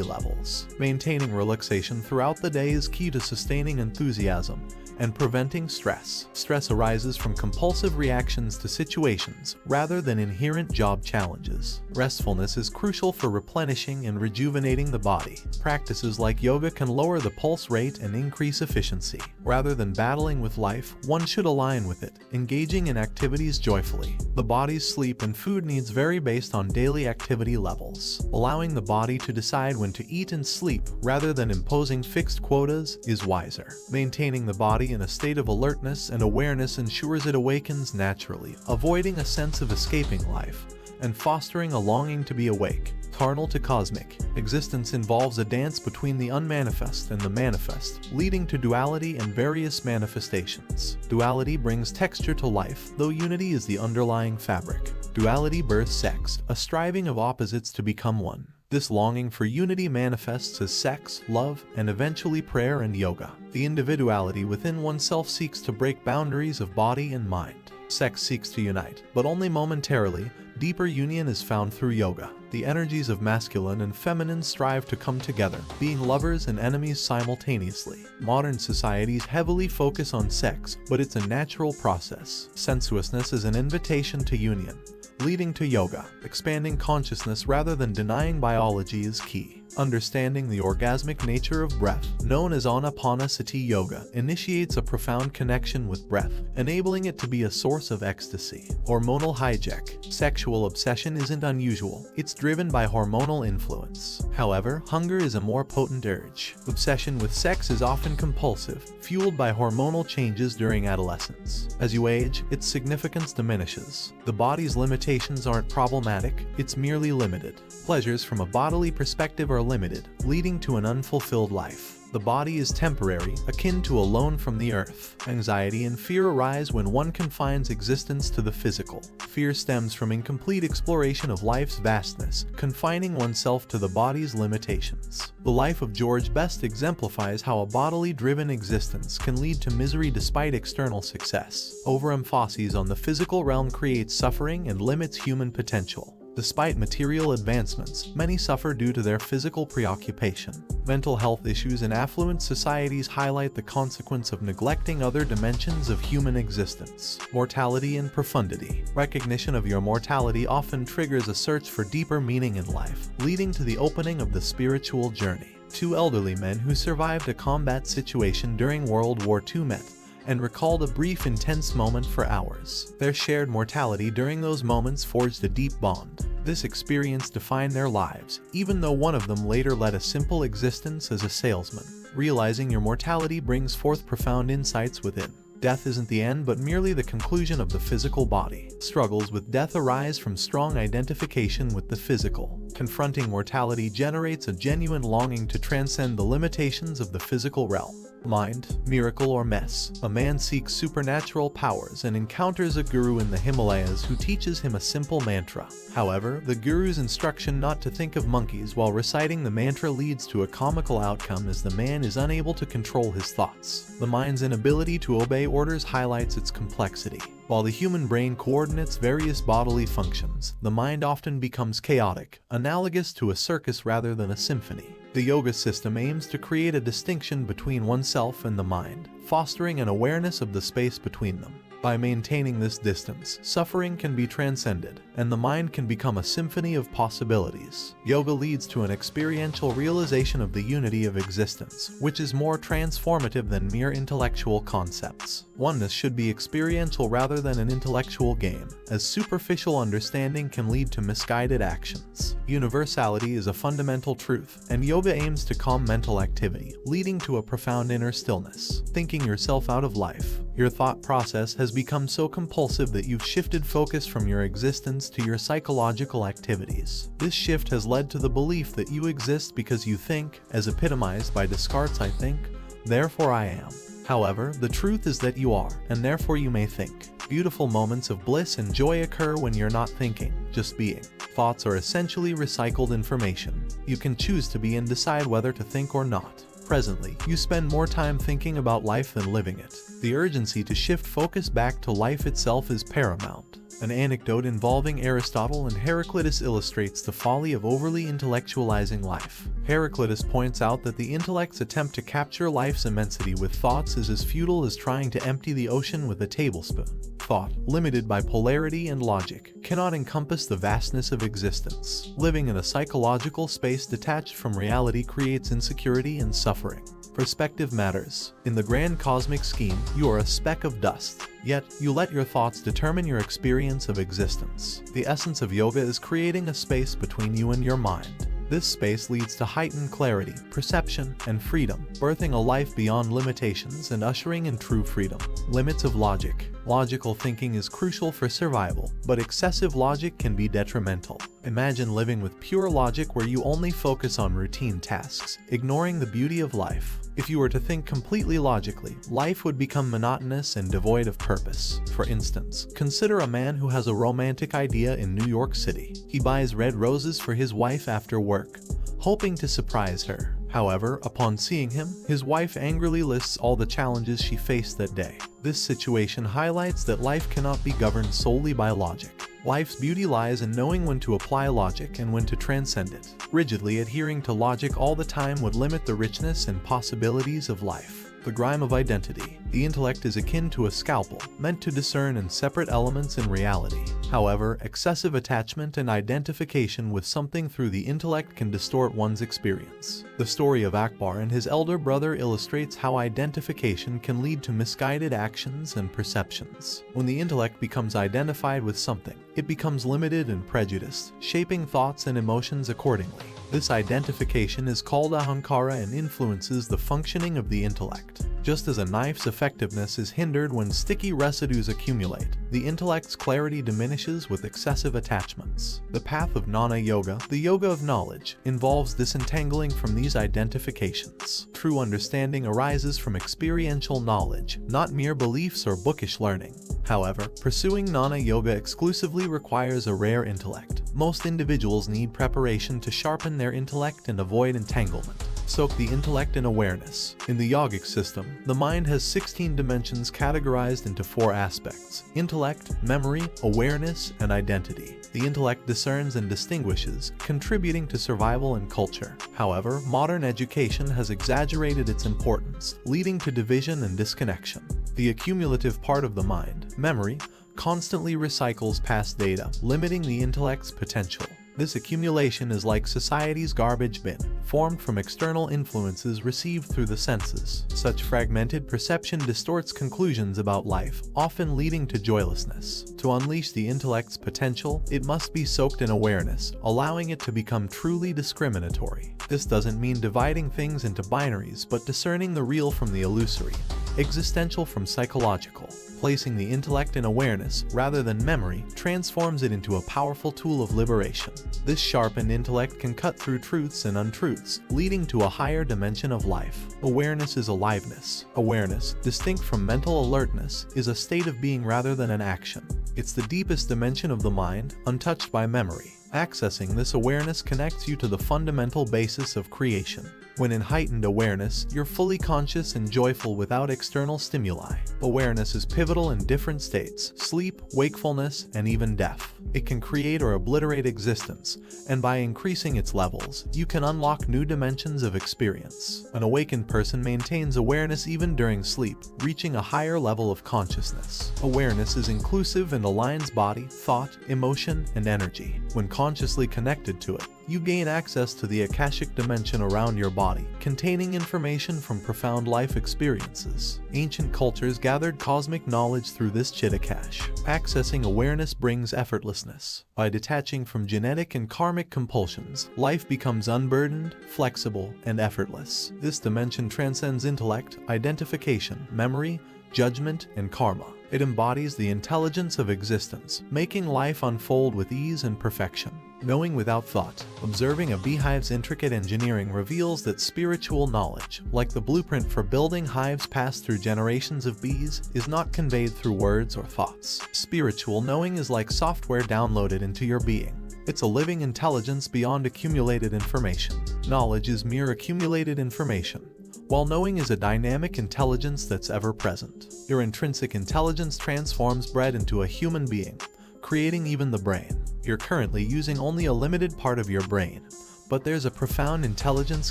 levels. Maintaining relaxation throughout the day is key to sustaining enthusiasm and preventing stress. Stress arises from compulsive reactions to situations rather than inherent job challenges. Restfulness is crucial for replenishing and rejuvenating the body. Practices like yoga can lower the pulse rate and increase efficiency. Rather than battling with life, one should align with it, engaging in activities joyfully. The body's sleep and food needs vary based on daily activity levels. Allowing the body to decide when to eat and sleep rather than imposing fixed quotas is wiser. Maintaining the body in a state of alertness and awareness ensures it awakens naturally, avoiding a sense of escaping life and fostering a longing to be awake. Carnal to cosmic. Existence involves a dance between the unmanifest and the manifest, leading to duality and various manifestations. Duality brings texture to life, though unity is the underlying fabric. Duality births sex, a striving of opposites to become one. This longing for unity manifests as sex, love, and eventually prayer and yoga. The individuality within oneself seeks to break boundaries of body and mind. Sex seeks to unite, but only momentarily. Deeper union is found through yoga. The energies of masculine and feminine strive to come together, being lovers and enemies simultaneously. Modern societies heavily focus on sex, but it's a natural process. Sensuousness is an invitation to union, leading to yoga. Expanding consciousness rather than denying biology is key. Understanding the orgasmic nature of breath, known as anapanasati yoga, initiates a profound connection with breath, enabling it to be a source of ecstasy. Hormonal hijack. Sexual obsession isn't unusual. It's driven by hormonal influence. However, hunger is a more potent urge. Obsession with sex is often compulsive, fueled by hormonal changes during adolescence. As you age, its significance diminishes. The body's limitations aren't problematic, it's merely limited. Pleasures from a bodily perspective are limited, leading to an unfulfilled life. The body is temporary, akin to a loan from the earth. Anxiety and fear arise when one confines existence to the physical. Fear stems from incomplete exploration of life's vastness, confining oneself to the body's limitations. The life of George best exemplifies how a bodily-driven existence can lead to misery despite external success. Overemphasis on the physical realm creates suffering and limits human potential. Despite material advancements, many suffer due to their physical preoccupation. Mental health issues in affluent societies highlight the consequence of neglecting other dimensions of human existence. Mortality and profundity. Recognition of your mortality often triggers a search for deeper meaning in life, leading to the opening of the spiritual journey. Two elderly men who survived a combat situation during World War II met and recalled a brief intense moment for hours. Their shared mortality during those moments forged a deep bond. This experience defined their lives, even though one of them later led a simple existence as a salesman. Realizing your mortality brings forth profound insights within. Death isn't the end but merely the conclusion of the physical body. Struggles with death arise from strong identification with the physical. Confronting mortality generates a genuine longing to transcend the limitations of the physical realm. Mind, miracle or mess. A man seeks supernatural powers and encounters a guru in the Himalayas who teaches him a simple mantra. However, the guru's instruction not to think of monkeys while reciting the mantra leads to a comical outcome as the man is unable to control his thoughts. The mind's inability to obey orders highlights its complexity. While the human brain coordinates various bodily functions, the mind often becomes chaotic, analogous to a circus rather than a symphony. The yoga system aims to create a distinction between oneself and the mind, fostering an awareness of the space between them. By maintaining this distance, suffering can be transcended, and the mind can become a symphony of possibilities. Yoga leads to an experiential realization of the unity of existence, which is more transformative than mere intellectual concepts. Oneness should be experiential rather than an intellectual game, as superficial understanding can lead to misguided actions. Universality is a fundamental truth, and yoga aims to calm mental activity, leading to a profound inner stillness. Thinking yourself out of life. Your thought process has become so compulsive that you've shifted focus from your existence to your psychological activities. This shift has led to the belief that you exist because you think, as epitomized by Descartes' "I think, therefore I am." However, the truth is that you are, and therefore you may think. Beautiful moments of bliss and joy occur when you're not thinking, just being. Thoughts are essentially recycled information. You can choose to be and decide whether to think or not. Presently, you spend more time thinking about life than living it. The urgency to shift focus back to life itself is paramount. An anecdote involving Aristotle and Heraclitus illustrates the folly of overly intellectualizing life. Heraclitus points out that the intellect's attempt to capture life's immensity with thoughts is as futile as trying to empty the ocean with a tablespoon. Thought, limited by polarity and logic, cannot encompass the vastness of existence. Living in a psychological space detached from reality creates insecurity and suffering. Perspective matters. In the grand cosmic scheme, you are a speck of dust. Yet, you let your thoughts determine your experience of existence. The essence of yoga is creating a space between you and your mind. This space leads to heightened clarity, perception, and freedom, birthing a life beyond limitations and ushering in true freedom. Limits of logic. Logical thinking is crucial for survival, but excessive logic can be detrimental. Imagine living with pure logic where you only focus on routine tasks, ignoring the beauty of life. If you were to think completely logically, life would become monotonous and devoid of purpose. For instance, consider a man who has a romantic idea in New York City. He buys red roses for his wife after work, hoping to surprise her. However, upon seeing him, his wife angrily lists all the challenges she faced that day. This situation highlights that life cannot be governed solely by logic. Life's beauty lies in knowing when to apply logic and when to transcend it. Rigidly adhering to logic all the time would limit the richness and possibilities of life. The grime of identity. The intellect is akin to a scalpel, meant to discern and separate elements in reality. However, excessive attachment and identification with something through the intellect can distort one's experience. The story of Akbar and his elder brother illustrates how identification can lead to misguided actions and perceptions. When the intellect becomes identified with something, it becomes limited and prejudiced, shaping thoughts and emotions accordingly. This identification is called ahankara and influences the functioning of the intellect. Just as a knife's effectiveness is hindered when sticky residues accumulate, the intellect's clarity diminishes with excessive attachments. The path of Jnana Yoga, the yoga of knowledge, involves disentangling from these identifications. True understanding arises from experiential knowledge, not mere beliefs or bookish learning. However, pursuing Jnana Yoga exclusively requires a rare intellect. Most individuals need preparation to sharpen their intellect and avoid entanglement. Soak the intellect in awareness. In the yogic system, the mind has 16 dimensions categorized into 4 aspects: intellect, memory, awareness, and identity. The intellect discerns and distinguishes, contributing to survival and culture. However, modern education has exaggerated its importance, leading to division and disconnection. The accumulative part of the mind, memory, constantly recycles past data, limiting the intellect's potential. This accumulation is like society's garbage bin, formed from external influences received through the senses. Such fragmented perception distorts conclusions about life, often leading to joylessness. To unleash the intellect's potential, it must be soaked in awareness, allowing it to become truly discriminatory. This doesn't mean dividing things into binaries, but discerning the real from the illusory, existential from psychological. Placing the intellect in awareness, rather than memory, transforms it into a powerful tool of liberation. This sharpened intellect can cut through truths and untruths, leading to a higher dimension of life. Awareness is aliveness. Awareness, distinct from mental alertness, is a state of being rather than an action. It's the deepest dimension of the mind, untouched by memory. Accessing this awareness connects you to the fundamental basis of creation. When in heightened awareness, you're fully conscious and joyful without external stimuli. Awareness is pivotal in different states: sleep, wakefulness, and even death. It can create or obliterate existence, and by increasing its levels, you can unlock new dimensions of experience. An awakened person maintains awareness even during sleep, reaching a higher level of consciousness. Awareness is inclusive and aligns body, thought, emotion, and energy. When consciously connected to it, you gain access to the Akashic dimension around your body, containing information from profound life experiences. Ancient cultures gathered cosmic knowledge through this Chittakash. Accessing awareness brings effortlessness. By detaching from genetic and karmic compulsions, life becomes unburdened, flexible, and effortless. This dimension transcends intellect, identification, memory, judgment, and karma. It embodies the intelligence of existence, making life unfold with ease and perfection. Knowing without thought. Observing a beehive's intricate engineering reveals that spiritual knowledge, like the blueprint for building hives passed through generations of bees, is not conveyed through words or thoughts. Spiritual knowing is like software downloaded into your being. It's a living intelligence beyond accumulated information. Knowledge is mere accumulated information, while knowing is a dynamic intelligence that's ever present. Your intrinsic intelligence transforms bread into a human being, creating even the brain. You're currently using only a limited part of your brain, but there's a profound intelligence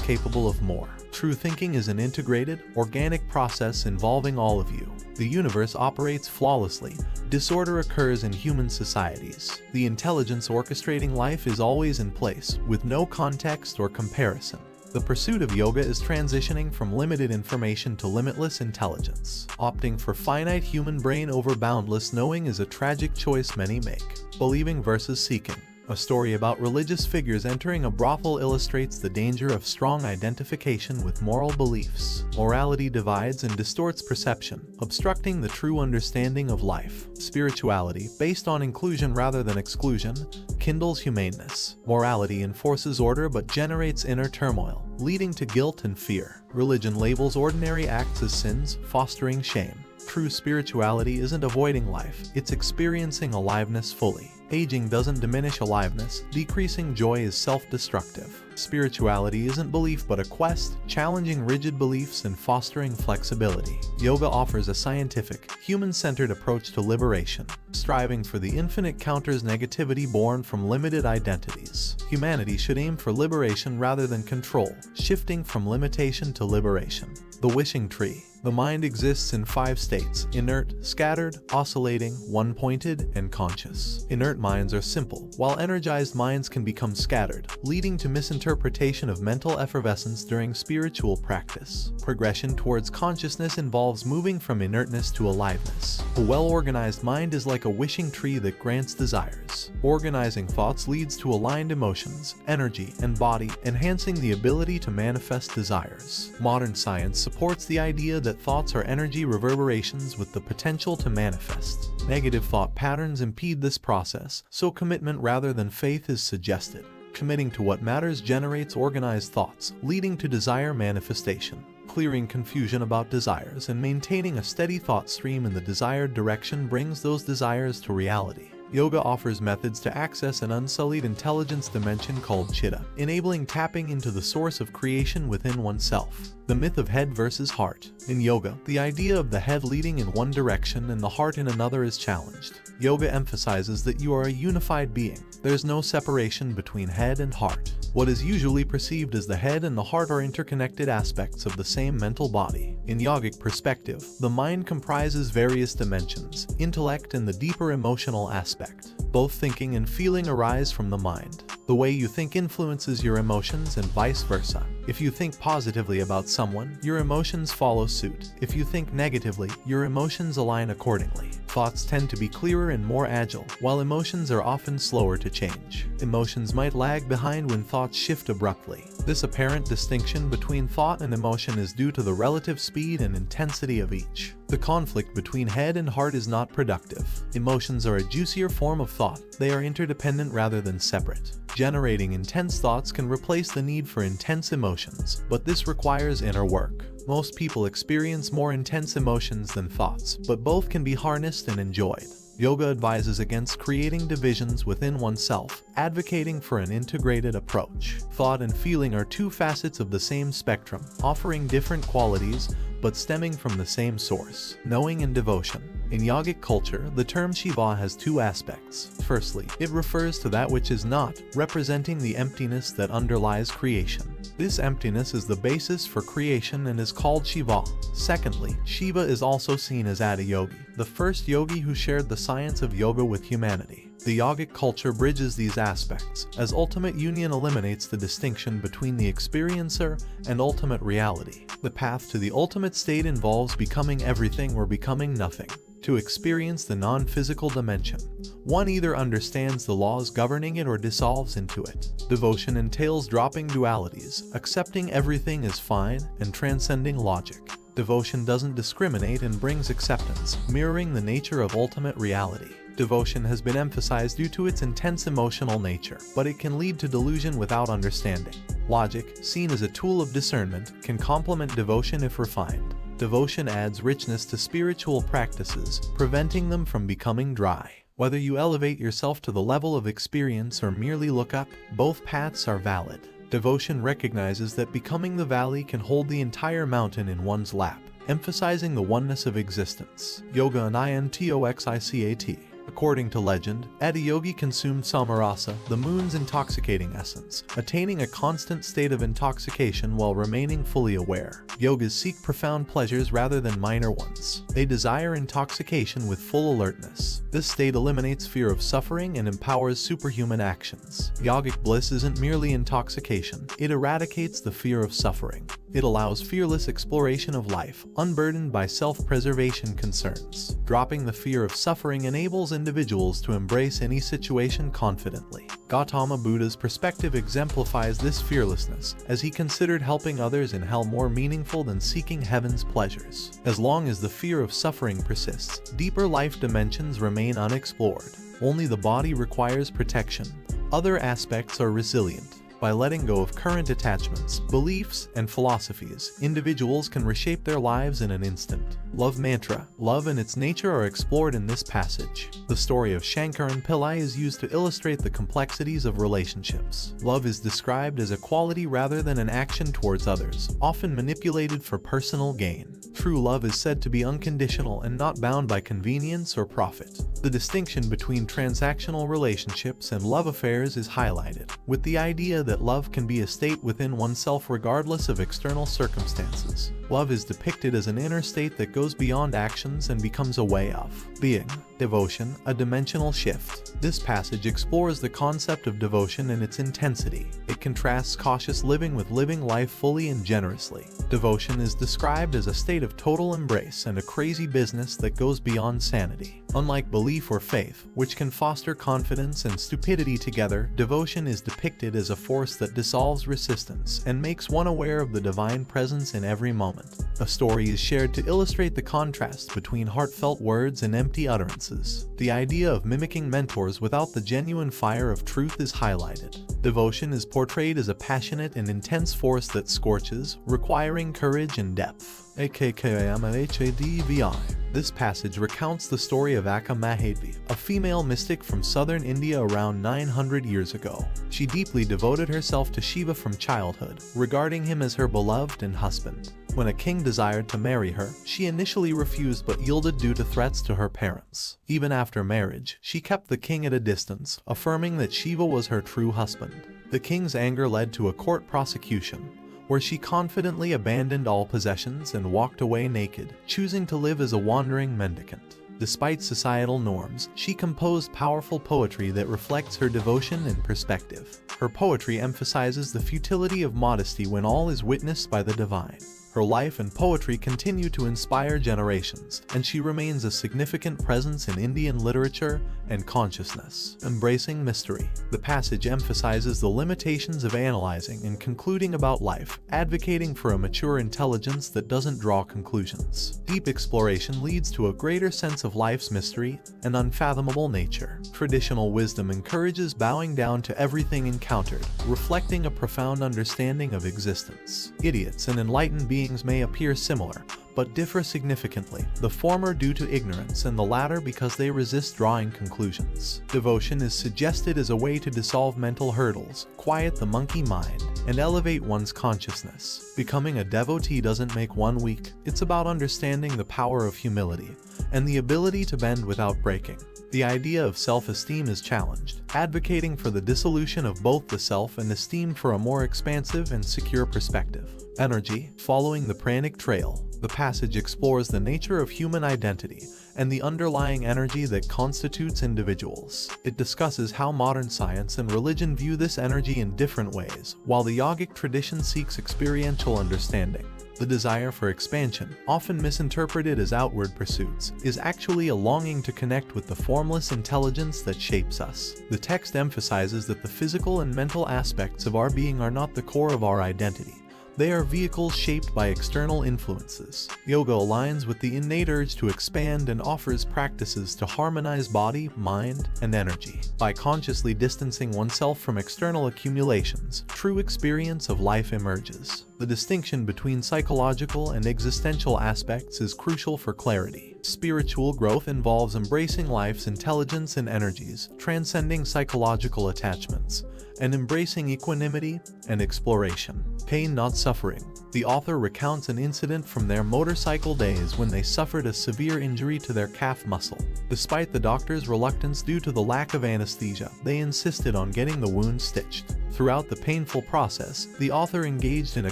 capable of more. True thinking is an integrated, organic process involving all of you. The universe operates flawlessly. Disorder occurs in human societies. The intelligence orchestrating life is always in place, with no context or comparison. The pursuit of yoga is transitioning from limited information to limitless intelligence. Opting for finite human brain over boundless knowing is a tragic choice many make. Believing versus seeking. A story about religious figures entering a brothel illustrates the danger of strong identification with moral beliefs. Morality divides and distorts perception, obstructing the true understanding of life. Spirituality, based on inclusion rather than exclusion, kindles humaneness. Morality enforces order but generates inner turmoil, leading to guilt and fear. Religion labels ordinary acts as sins, fostering shame. True spirituality isn't avoiding life, it's experiencing aliveness fully. Aging doesn't diminish aliveness, decreasing joy is self-destructive. Spirituality isn't belief but a quest, challenging rigid beliefs and fostering flexibility. Yoga offers a scientific, human-centered approach to liberation. Striving for the infinite counters negativity born from limited identities. Humanity should aim for liberation rather than control, shifting from limitation to liberation. The wishing tree. The mind exists in 5 states: inert, scattered, oscillating, one-pointed, and conscious. Inert minds are simple, while energized minds can become scattered, leading to misinterpretation of mental effervescence during spiritual practice. Progression towards consciousness involves moving from inertness to aliveness. A well-organized mind is like a wishing tree that grants desires. Organizing thoughts leads to aligned emotions, energy, and body, enhancing the ability to manifest desires. Modern science supports the idea that thoughts are energy reverberations with the potential to manifest. Negative thought patterns impede this process, so commitment rather than faith is suggested. Committing to what matters generates organized thoughts, leading to desire manifestation. Clearing confusion about desires and maintaining a steady thought stream in the desired direction brings those desires to reality. Yoga offers methods to access an unsullied intelligence dimension called chitta, enabling tapping into the source of creation within oneself. The myth of head versus heart. In yoga, the idea of the head leading in one direction and the heart in another is challenged. Yoga emphasizes that you are a unified being. There's no separation between head and heart. What is usually perceived as the head and the heart are interconnected aspects of the same mental body. In yogic perspective, the mind comprises various dimensions: intellect and the deeper emotional aspect. Both thinking and feeling arise from the mind. The way you think influences your emotions and vice versa. If you think positively about someone, your emotions follow suit. If you think negatively, your emotions align accordingly. Thoughts tend to be clearer and more agile, while emotions are often slower to change. Emotions might lag behind when thoughts shift abruptly. This apparent distinction between thought and emotion is due to the relative speed and intensity of each. The conflict between head and heart is not productive. Emotions are a juicier form of thought. They are interdependent rather than separate. Generating intense thoughts can replace the need for intense emotions, but this requires inner work. Most people experience more intense emotions than thoughts, but both can be harnessed and enjoyed. Yoga advises against creating divisions within oneself, advocating for an integrated approach. Thought and feeling are 2 facets of the same spectrum, offering different qualities, but stemming from the same source: knowing and devotion. In yogic culture, the term Shiva has 2 aspects. Firstly, it refers to that which is not, representing the emptiness that underlies creation. This emptiness is the basis for creation and is called Shiva. Secondly, Shiva is also seen as Adiyogi, the first yogi who shared the science of yoga with humanity. The yogic culture bridges these aspects, as ultimate union eliminates the distinction between the experiencer and ultimate reality. The path to the ultimate state involves becoming everything or becoming nothing. To experience the non-physical dimension, one either understands the laws governing it or dissolves into it. Devotion entails dropping dualities, accepting everything as fine, and transcending logic. Devotion doesn't discriminate and brings acceptance, mirroring the nature of ultimate reality. Devotion has been emphasized due to its intense emotional nature, but it can lead to delusion without understanding. Logic, seen as a tool of discernment, can complement devotion if refined. Devotion adds richness to spiritual practices, preventing them from becoming dry. Whether you elevate yourself to the level of experience or merely look up, both paths are valid. Devotion recognizes that becoming the valley can hold the entire mountain in one's lap, emphasizing the oneness of existence. Yoga and Intoxicat. According to legend, a yogi consumed samarasa, the moon's intoxicating essence, attaining a constant state of intoxication while remaining fully aware. Yogas seek profound pleasures rather than minor ones. They desire intoxication with full alertness. This state eliminates fear of suffering and empowers superhuman actions. Yogic bliss isn't merely intoxication, it eradicates the fear of suffering. It allows fearless exploration of life, unburdened by self-preservation concerns. Dropping the fear of suffering enables individuals to embrace any situation confidently. Gautama Buddha's perspective exemplifies this fearlessness, as he considered helping others in hell more meaningful than seeking heaven's pleasures. As long as the fear of suffering persists, deeper life dimensions remain unexplored. Only the body requires protection. Other aspects are resilient. By letting go of current attachments, beliefs, and philosophies, individuals can reshape their lives in an instant. Love mantra, love and its nature are explored in this passage. The story of Shankaran Pillai is used to illustrate the complexities of relationships. Love is described as a quality rather than an action towards others, often manipulated for personal gain. True love is said to be unconditional and not bound by convenience or profit. The distinction between transactional relationships and love affairs is highlighted, with the idea that love can be a state within oneself regardless of external circumstances. Love is depicted as an inner state that goes beyond actions and becomes a way of being. Devotion, a dimensional shift. This passage explores the concept of devotion and its intensity. It contrasts cautious living with living life fully and generously. Devotion is described as a state of total embrace and a crazy business that goes beyond sanity. Unlike belief or faith, which can foster confidence and stupidity together, devotion is depicted as a force that dissolves resistance and makes one aware of the divine presence in every moment. A story is shared to illustrate the contrast between heartfelt words and empty utterances. The idea of mimicking mentors without the genuine fire of truth is highlighted. Devotion is portrayed as a passionate and intense force that scorches, requiring courage and depth. AKKAMHADVI. This passage recounts the story of Akka Mahadvi, a female mystic from southern India around 900 years ago. She deeply devoted herself to Shiva from childhood, regarding him as her beloved and husband. When a king desired to marry her, she initially refused but yielded due to threats to her parents. Even after marriage, she kept the king at a distance, affirming that Shiva was her true husband. The king's anger led to a court prosecution, where she confidently abandoned all possessions and walked away naked, choosing to live as a wandering mendicant. Despite societal norms, she composed powerful poetry that reflects her devotion and perspective. Her poetry emphasizes the futility of modesty when all is witnessed by the divine. Her life and poetry continue to inspire generations, and she remains a significant presence in Indian literature and consciousness. Embracing mystery. The passage emphasizes the limitations of analyzing and concluding about life, advocating for a mature intelligence that doesn't draw conclusions. Deep exploration leads to a greater sense of life's mystery and unfathomable nature. Traditional wisdom encourages bowing down to everything encountered, reflecting a profound understanding of existence. Idiots and enlightened beings may appear similar, but differ significantly, the former due to ignorance and the latter because they resist drawing conclusions. Devotion is suggested as a way to dissolve mental hurdles, quiet the monkey mind, and elevate one's consciousness. Becoming a devotee doesn't make one weak, it's about understanding the power of humility and the ability to bend without breaking. The idea of self-esteem is challenged, advocating for the dissolution of both the self and esteem for a more expansive and secure perspective. Energy. Following the pranic trail, the passage explores the nature of human identity and the underlying energy that constitutes individuals. It discusses how modern science and religion view this energy in different ways, while the yogic tradition seeks experiential understanding. The desire for expansion, often misinterpreted as outward pursuits, is actually a longing to connect with the formless intelligence that shapes us. The text emphasizes that the physical and mental aspects of our being are not the core of our identity. They are vehicles shaped by external influences. Yoga aligns with the innate urge to expand and offers practices to harmonize body, mind, and energy. By consciously distancing oneself from external accumulations, true experience of life emerges. The distinction between psychological and existential aspects is crucial for clarity. Spiritual growth involves embracing life's intelligence and energies, transcending psychological attachments, and embracing equanimity and exploration. Pain, not suffering. The author recounts an incident from their motorcycle days when they suffered a severe injury to their calf muscle. Despite the doctor's reluctance due to the lack of anesthesia, they insisted on getting the wound stitched. Throughout the painful process, the author engaged in a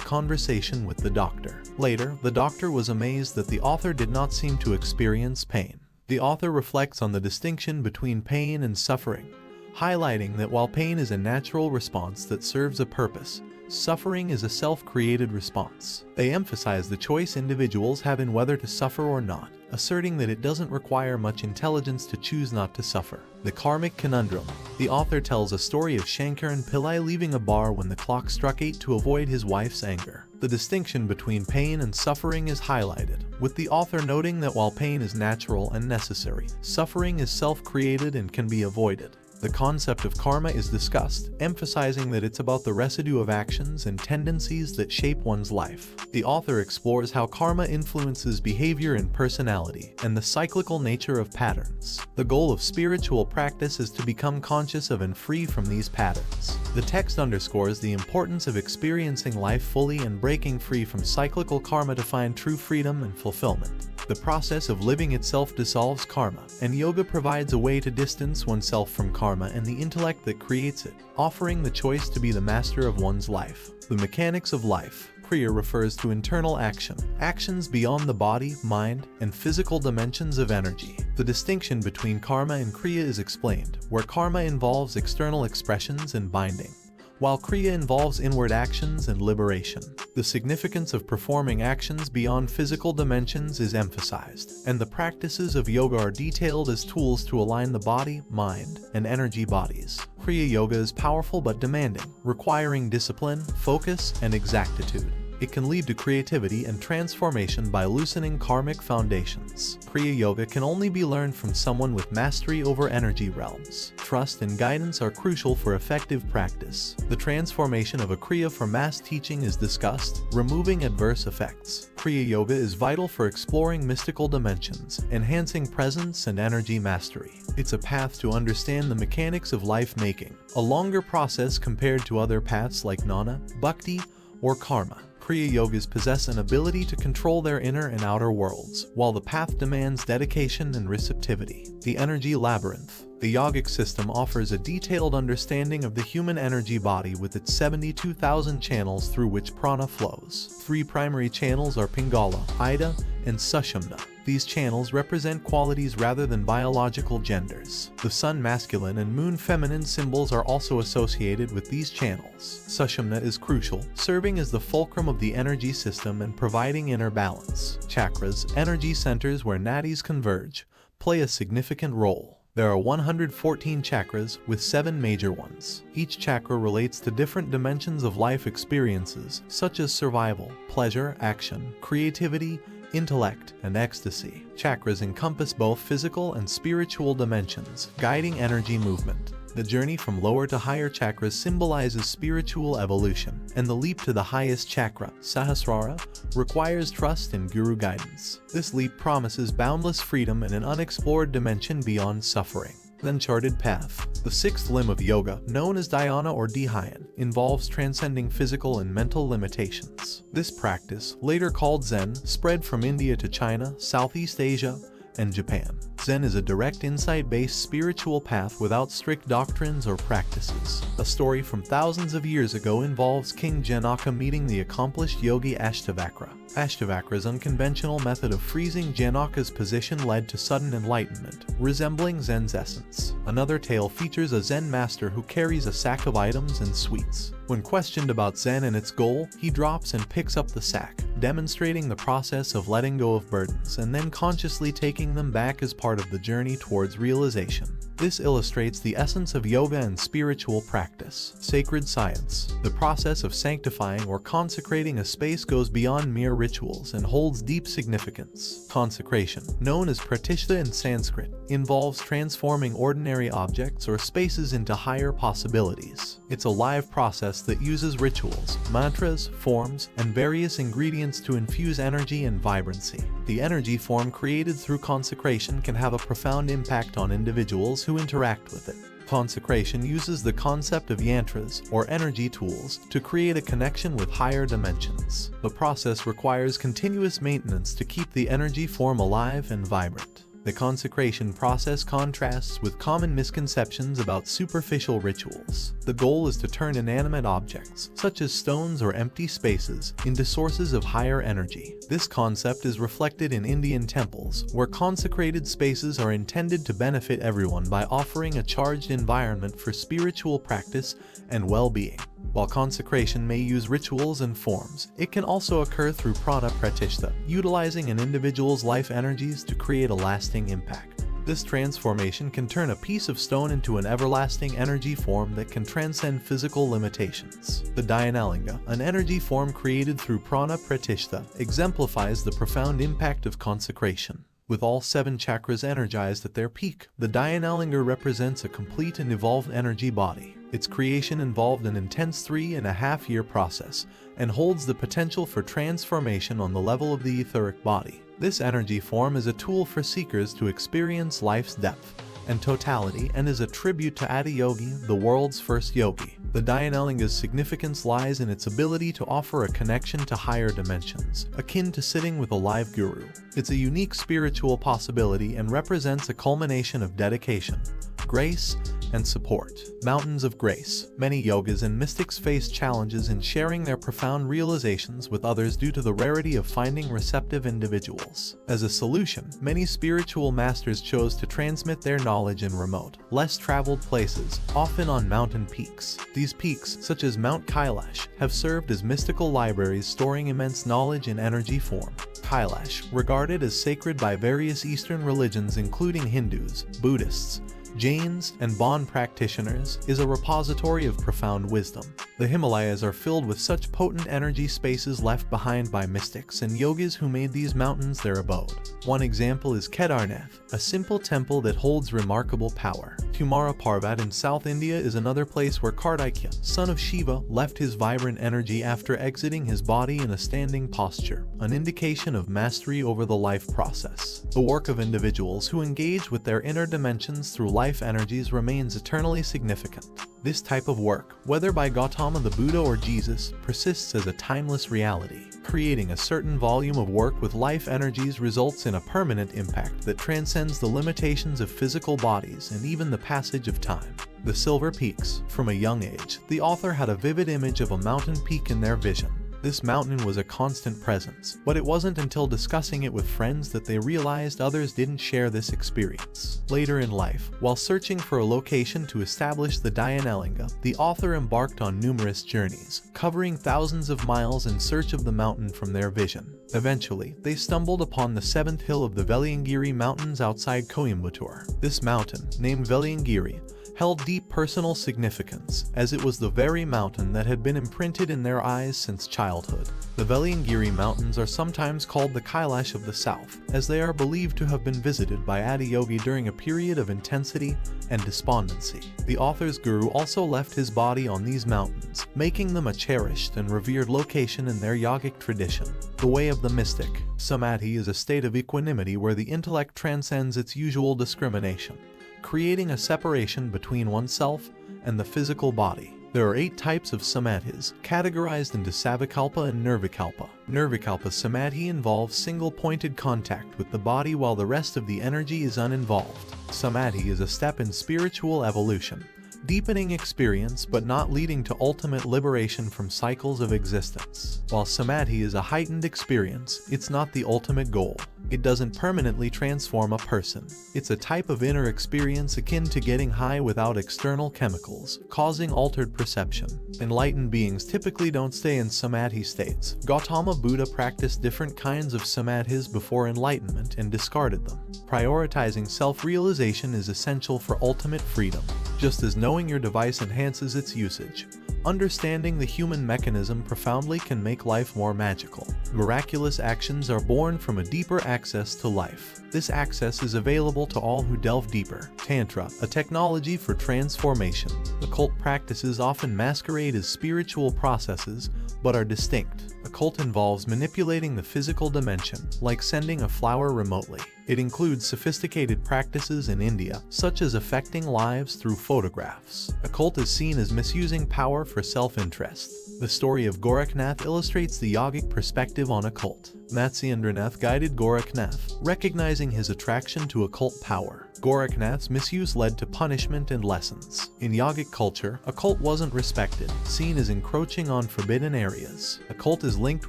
conversation with the doctor. Later, the doctor was amazed that the author did not seem to experience pain. The author reflects on the distinction between pain and suffering, highlighting that while pain is a natural response that serves a purpose, suffering is a self-created response. They emphasize the choice individuals have in whether to suffer or not, asserting that it doesn't require much intelligence to choose not to suffer. The karmic conundrum. The author tells a story of Shankaran Pillai leaving a bar when the clock struck 8 to avoid his wife's anger. The distinction between pain and suffering is highlighted, with the author noting that while pain is natural and necessary, suffering is self-created and can be avoided. The concept of karma is discussed, emphasizing that it's about the residue of actions and tendencies that shape one's life. The author explores how karma influences behavior and personality, and the cyclical nature of patterns. The goal of spiritual practice is to become conscious of and free from these patterns. The text underscores the importance of experiencing life fully and breaking free from cyclical karma to find true freedom and fulfillment. The process of living itself dissolves karma, and yoga provides a way to distance oneself from karma and the intellect that creates it, offering the choice to be the master of one's life. The mechanics of life. Kriya refers to internal action, actions beyond the body, mind, and physical dimensions of energy. The distinction between karma and kriya is explained, where karma involves external expressions and binding, while kriya involves inward actions and liberation. The significance of performing actions beyond physical dimensions is emphasized, and the practices of yoga are detailed as tools to align the body, mind, and energy bodies. Kriya yoga is powerful but demanding, requiring discipline, focus, and exactitude. It can lead to creativity and transformation by loosening karmic foundations. Kriya yoga can only be learned from someone with mastery over energy realms. Trust and guidance are crucial for effective practice. The transformation of a kriya for mass teaching is discussed, removing adverse effects. Kriya yoga is vital for exploring mystical dimensions, enhancing presence and energy mastery. It's a path to understand the mechanics of life making, a longer process compared to other paths like jnana, bhakti, or karma. Kriya yogas possess an ability to control their inner and outer worlds, while the path demands dedication and receptivity. The energy labyrinth. The yogic system offers a detailed understanding of the human energy body with its 72,000 channels through which prana flows. 3 primary channels are Pingala, Ida, and Sushumna. These channels represent qualities rather than biological genders. The sun masculine and moon feminine symbols are also associated with these channels. Sushumna is crucial, serving as the fulcrum of the energy system and providing inner balance. Chakras, energy centers where nadis converge, play a significant role. There are 114 chakras, with 7 major ones. Each chakra relates to different dimensions of life experiences, such as survival, pleasure, action, creativity, intellect, and ecstasy. Chakras encompass both physical and spiritual dimensions, guiding energy movement. The journey from lower to higher chakras symbolizes spiritual evolution, and the leap to the highest chakra, Sahasrara, requires trust and guru guidance. This leap promises boundless freedom in an unexplored dimension beyond suffering. The uncharted path. The 6th limb of yoga, known as dhyana or dhyan, involves transcending physical and mental limitations. This practice, later called Zen, spread from India to China, Southeast Asia, and Japan. Zen is a direct insight-based spiritual path without strict doctrines or practices. A story from thousands of years ago involves King Janaka meeting the accomplished yogi Ashtavakra. Ashtavakra's unconventional method of freezing Janaka's position led to sudden enlightenment, resembling Zen's essence. Another tale features a Zen master who carries a sack of items and sweets. When questioned about Zen and its goal, he drops and picks up the sack, demonstrating the process of letting go of burdens and then consciously taking them back as part of the journey towards realization. This illustrates the essence of yoga and spiritual practice. Sacred science. The process of sanctifying or consecrating a space goes beyond mere rituals and holds deep significance. Consecration, known as pratishtha in Sanskrit, involves transforming ordinary objects or spaces into higher possibilities. It's a live process that uses rituals, mantras, forms, and various ingredients to infuse energy and vibrancy. The energy form created through consecration can have a profound impact on individuals who interact with it. Consecration uses the concept of yantras, or energy tools, to create a connection with higher dimensions. The process requires continuous maintenance to keep the energy form alive and vibrant. The consecration process contrasts with common misconceptions about superficial rituals. The goal is to turn inanimate objects, such as stones or empty spaces, into sources of higher energy. This concept is reflected in Indian temples, where consecrated spaces are intended to benefit everyone by offering a charged environment for spiritual practice and well-being. While consecration may use rituals and forms, it can also occur through prana pratishtha, utilizing an individual's life energies to create a lasting impact. This transformation can turn a piece of stone into an everlasting energy form that can transcend physical limitations. The Dhyanalinga, an energy form created through prana pratishtha, exemplifies the profound impact of consecration. With all 7 chakras energized at their peak, the Dhyanalinga represents a complete and evolved energy body. Its creation involved an intense 3.5-year process and holds the potential for transformation on the level of the etheric body. This energy form is a tool for seekers to experience life's depth and totality and is a tribute to Adiyogi, the world's first yogi. The Dhyanalinga's significance lies in its ability to offer a connection to higher dimensions, akin to sitting with a live guru. It's a unique spiritual possibility and represents a culmination of dedication, grace, and support. Mountains of grace. Many yogas and mystics face challenges in sharing their profound realizations with others due to the rarity of finding receptive individuals. As a solution, many spiritual masters chose to transmit their knowledge in remote, less traveled places, often on mountain peaks. These peaks, such as Mount Kailash, have served as mystical libraries storing immense knowledge in energy form. Kailash, regarded as sacred by various Eastern religions including Hindus, Buddhists, Jains, and Bon practitioners, is a repository of profound wisdom. The Himalayas are filled with such potent energy spaces left behind by mystics and yogis who made these mountains their abode. One example is Kedarnath, a simple temple that holds remarkable power. Kumara Parvat in South India is another place where Kartikya, son of Shiva, left his vibrant energy after exiting his body in a standing posture, an indication of mastery over the life process. The work of individuals who engage with their inner dimensions through life energies remains eternally significant. This type of work, whether by Gautama the Buddha or Jesus, persists as a timeless reality. Creating a certain volume of work with life energies results in a permanent impact that transcends the limitations of physical bodies and even the passage of time. The Silver Peaks. From a young age, the author had a vivid image of a mountain peak in their vision. This mountain was a constant presence, but it wasn't until discussing it with friends that they realized others didn't share this experience. Later in life, while searching for a location to establish the Dhyanalinga, the author embarked on numerous journeys, covering thousands of miles in search of the mountain from their vision. Eventually, they stumbled upon the 7th hill of the Veliyangiri Mountains outside Coimbatore. This mountain, named Veliyangiri, held deep personal significance, as it was the very mountain that had been imprinted in their eyes since childhood. The Veliyangiri Mountains are sometimes called the Kailash of the South, as they are believed to have been visited by Adiyogi during a period of intensity and despondency. The author's guru also left his body on these mountains, making them a cherished and revered location in their yogic tradition. The way of the mystic. Samadhi is a state of equanimity where the intellect transcends its usual discrimination, creating a separation between oneself and the physical body. There are 8 types of samadhis, categorized into savikalpa and nirvikalpa. Nirvikalpa samadhi involves single-pointed contact with the body while the rest of the energy is uninvolved. Samadhi is a step in spiritual evolution, deepening experience but not leading to ultimate liberation from cycles of existence. While samadhi is a heightened experience, it's not the ultimate goal. It doesn't permanently transform a person. It's a type of inner experience akin to getting high without external chemicals, causing altered perception. Enlightened beings typically don't stay in samadhi states. Gautama Buddha practiced different kinds of samadhis before enlightenment and discarded them. Prioritizing self-realization is essential for ultimate freedom. Just as knowing your device enhances its usage, understanding the human mechanism profoundly can make life more magical. Miraculous actions are born from a deeper access to life. This access is available to all who delve deeper. Tantra, a technology for transformation. Occult practices often masquerade as spiritual processes, but are distinct. A cult involves manipulating the physical dimension, like sending a flower remotely. It includes sophisticated practices in India, such as affecting lives through photographs. A cult is seen as misusing power for self-interest. The story of Gorakhnath illustrates the yogic perspective on a cult. Matsyendranath guided Gorakhnath, recognizing his attraction to occult power. Gorakhnath's misuse led to punishment and lessons. In yogic culture, a cult wasn't respected, seen as encroaching on forbidden areas. A cult is linked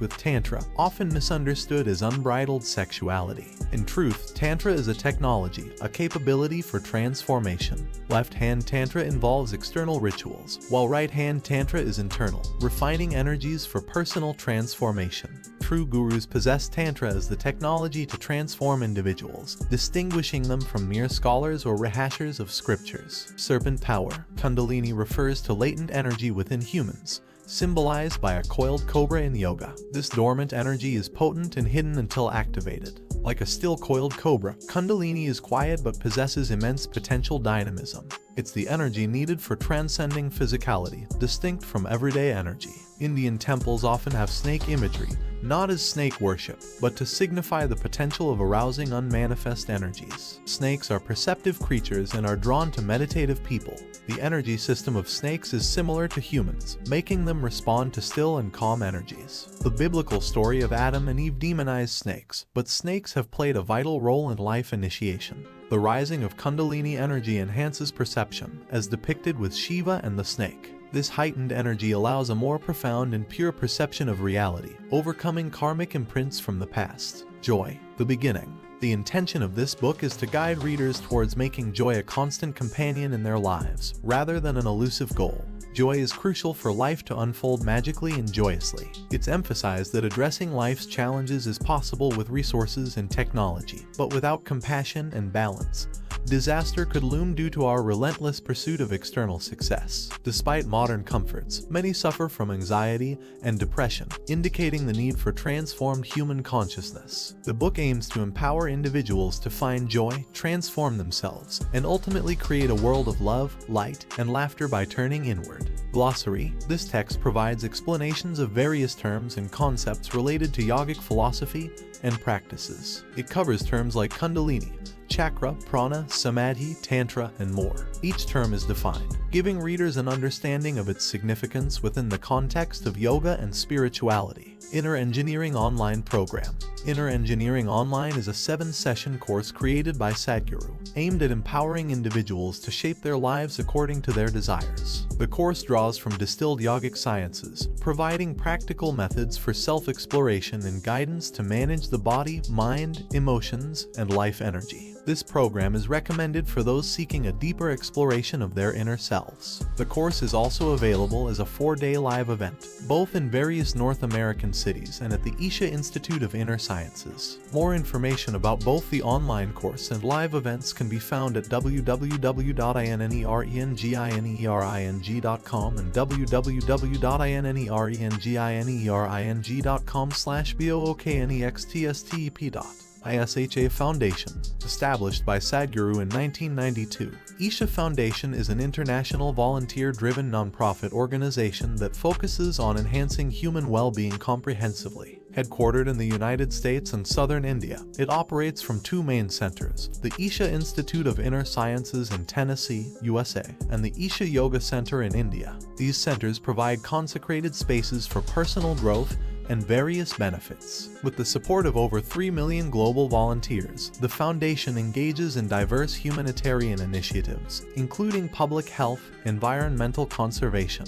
with Tantra, often misunderstood as unbridled sexuality. In truth, Tantra is a technology, a capability for transformation. Left-hand Tantra involves external rituals, while right-hand Tantra is internal, refining energies for personal transformation. True gurus possess Tantra as the technology to transform individuals, distinguishing them from mere scholars or rehashers of scriptures. Serpent power. Kundalini refers to latent energy within humans, symbolized by a coiled cobra in yoga. This dormant energy is potent and hidden until activated. Like a still coiled cobra, Kundalini is quiet but possesses immense potential dynamism. It's the energy needed for transcending physicality, distinct from everyday energy. Indian temples often have snake imagery, not as snake worship, but to signify the potential of arousing unmanifest energies. Snakes are perceptive creatures and are drawn to meditative people. The energy system of snakes is similar to humans, making them respond to still and calm energies. The biblical story of Adam and Eve demonized snakes, but snakes have played a vital role in life initiation. The rising of Kundalini energy enhances perception, as depicted with Shiva and the snake. This heightened energy allows a more profound and pure perception of reality, overcoming karmic imprints from the past. Joy, the beginning. The intention of this book is to guide readers towards making joy a constant companion in their lives, rather than an elusive goal. Joy is crucial for life to unfold magically and joyously. It's emphasized that addressing life's challenges is possible with resources and technology, but without compassion and balance, disaster could loom due to our relentless pursuit of external success. Despite modern comforts, many suffer from anxiety and depression, indicating the need for transformed human consciousness. The book aims to empower individuals to find joy, transform themselves, and ultimately create a world of love, light, and laughter by turning inward. Glossary. This text provides explanations of various terms and concepts related to yogic philosophy and practices. It covers terms like Kundalini, chakra, prana, samadhi, tantra, and more. Each term is defined, giving readers an understanding of its significance within the context of yoga and spirituality. Inner Engineering Online Program. Inner Engineering Online is a 7-session course created by Sadhguru, aimed at empowering individuals to shape their lives according to their desires. The course draws from distilled yogic sciences, providing practical methods for self-exploration and guidance to manage the body, mind, emotions, and life energy. This program is recommended for those seeking a deeper exploration of their inner selves. The course is also available as a 4-day live event, both in various North American cities and at the Isha Institute of Inner Sciences. More information about both the online course and live events can be found at www.innerenginiering.com and www.innerenginiering.com/booknextstep. ISHA Foundation, established by Sadhguru in 1992. Isha Foundation is an international volunteer-driven nonprofit organization that focuses on enhancing human well-being comprehensively. Headquartered in the United States and southern India, it operates from 2 main centers, the Isha Institute of Inner Sciences in Tennessee, USA, and the Isha Yoga Center in India. These centers provide consecrated spaces for personal growth and various benefits. With the support of over 3 million global volunteers, the foundation engages in diverse humanitarian initiatives, including public health, environmental conservation,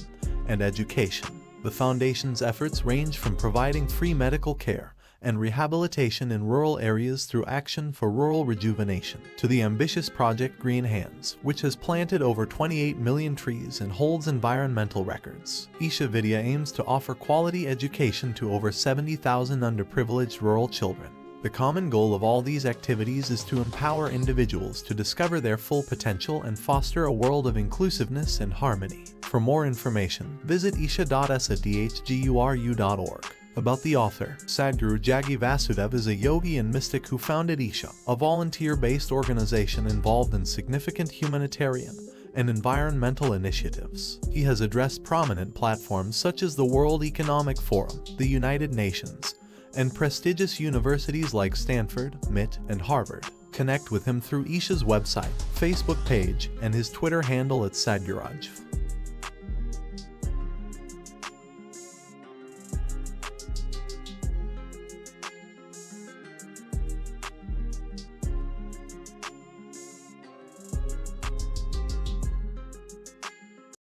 and education. The foundation's efforts range from providing free medical care and rehabilitation in rural areas through Action for Rural Rejuvenation, to the ambitious project Green Hands, which has planted over 28 million trees and holds environmental records. Isha Vidya aims to offer quality education to over 70,000 underprivileged rural children. The common goal of all these activities is to empower individuals to discover their full potential and foster a world of inclusiveness and harmony. For more information, visit isha.sadhguru.org. About the author, Sadhguru Jaggi Vasudev is a yogi and mystic who founded Isha, a volunteer-based organization involved in significant humanitarian and environmental initiatives. He has addressed prominent platforms such as the World Economic Forum, the United Nations, and prestigious universities like Stanford, MIT, and Harvard. Connect with him through Isha's website, Facebook page, and his Twitter handle at Sadhguru.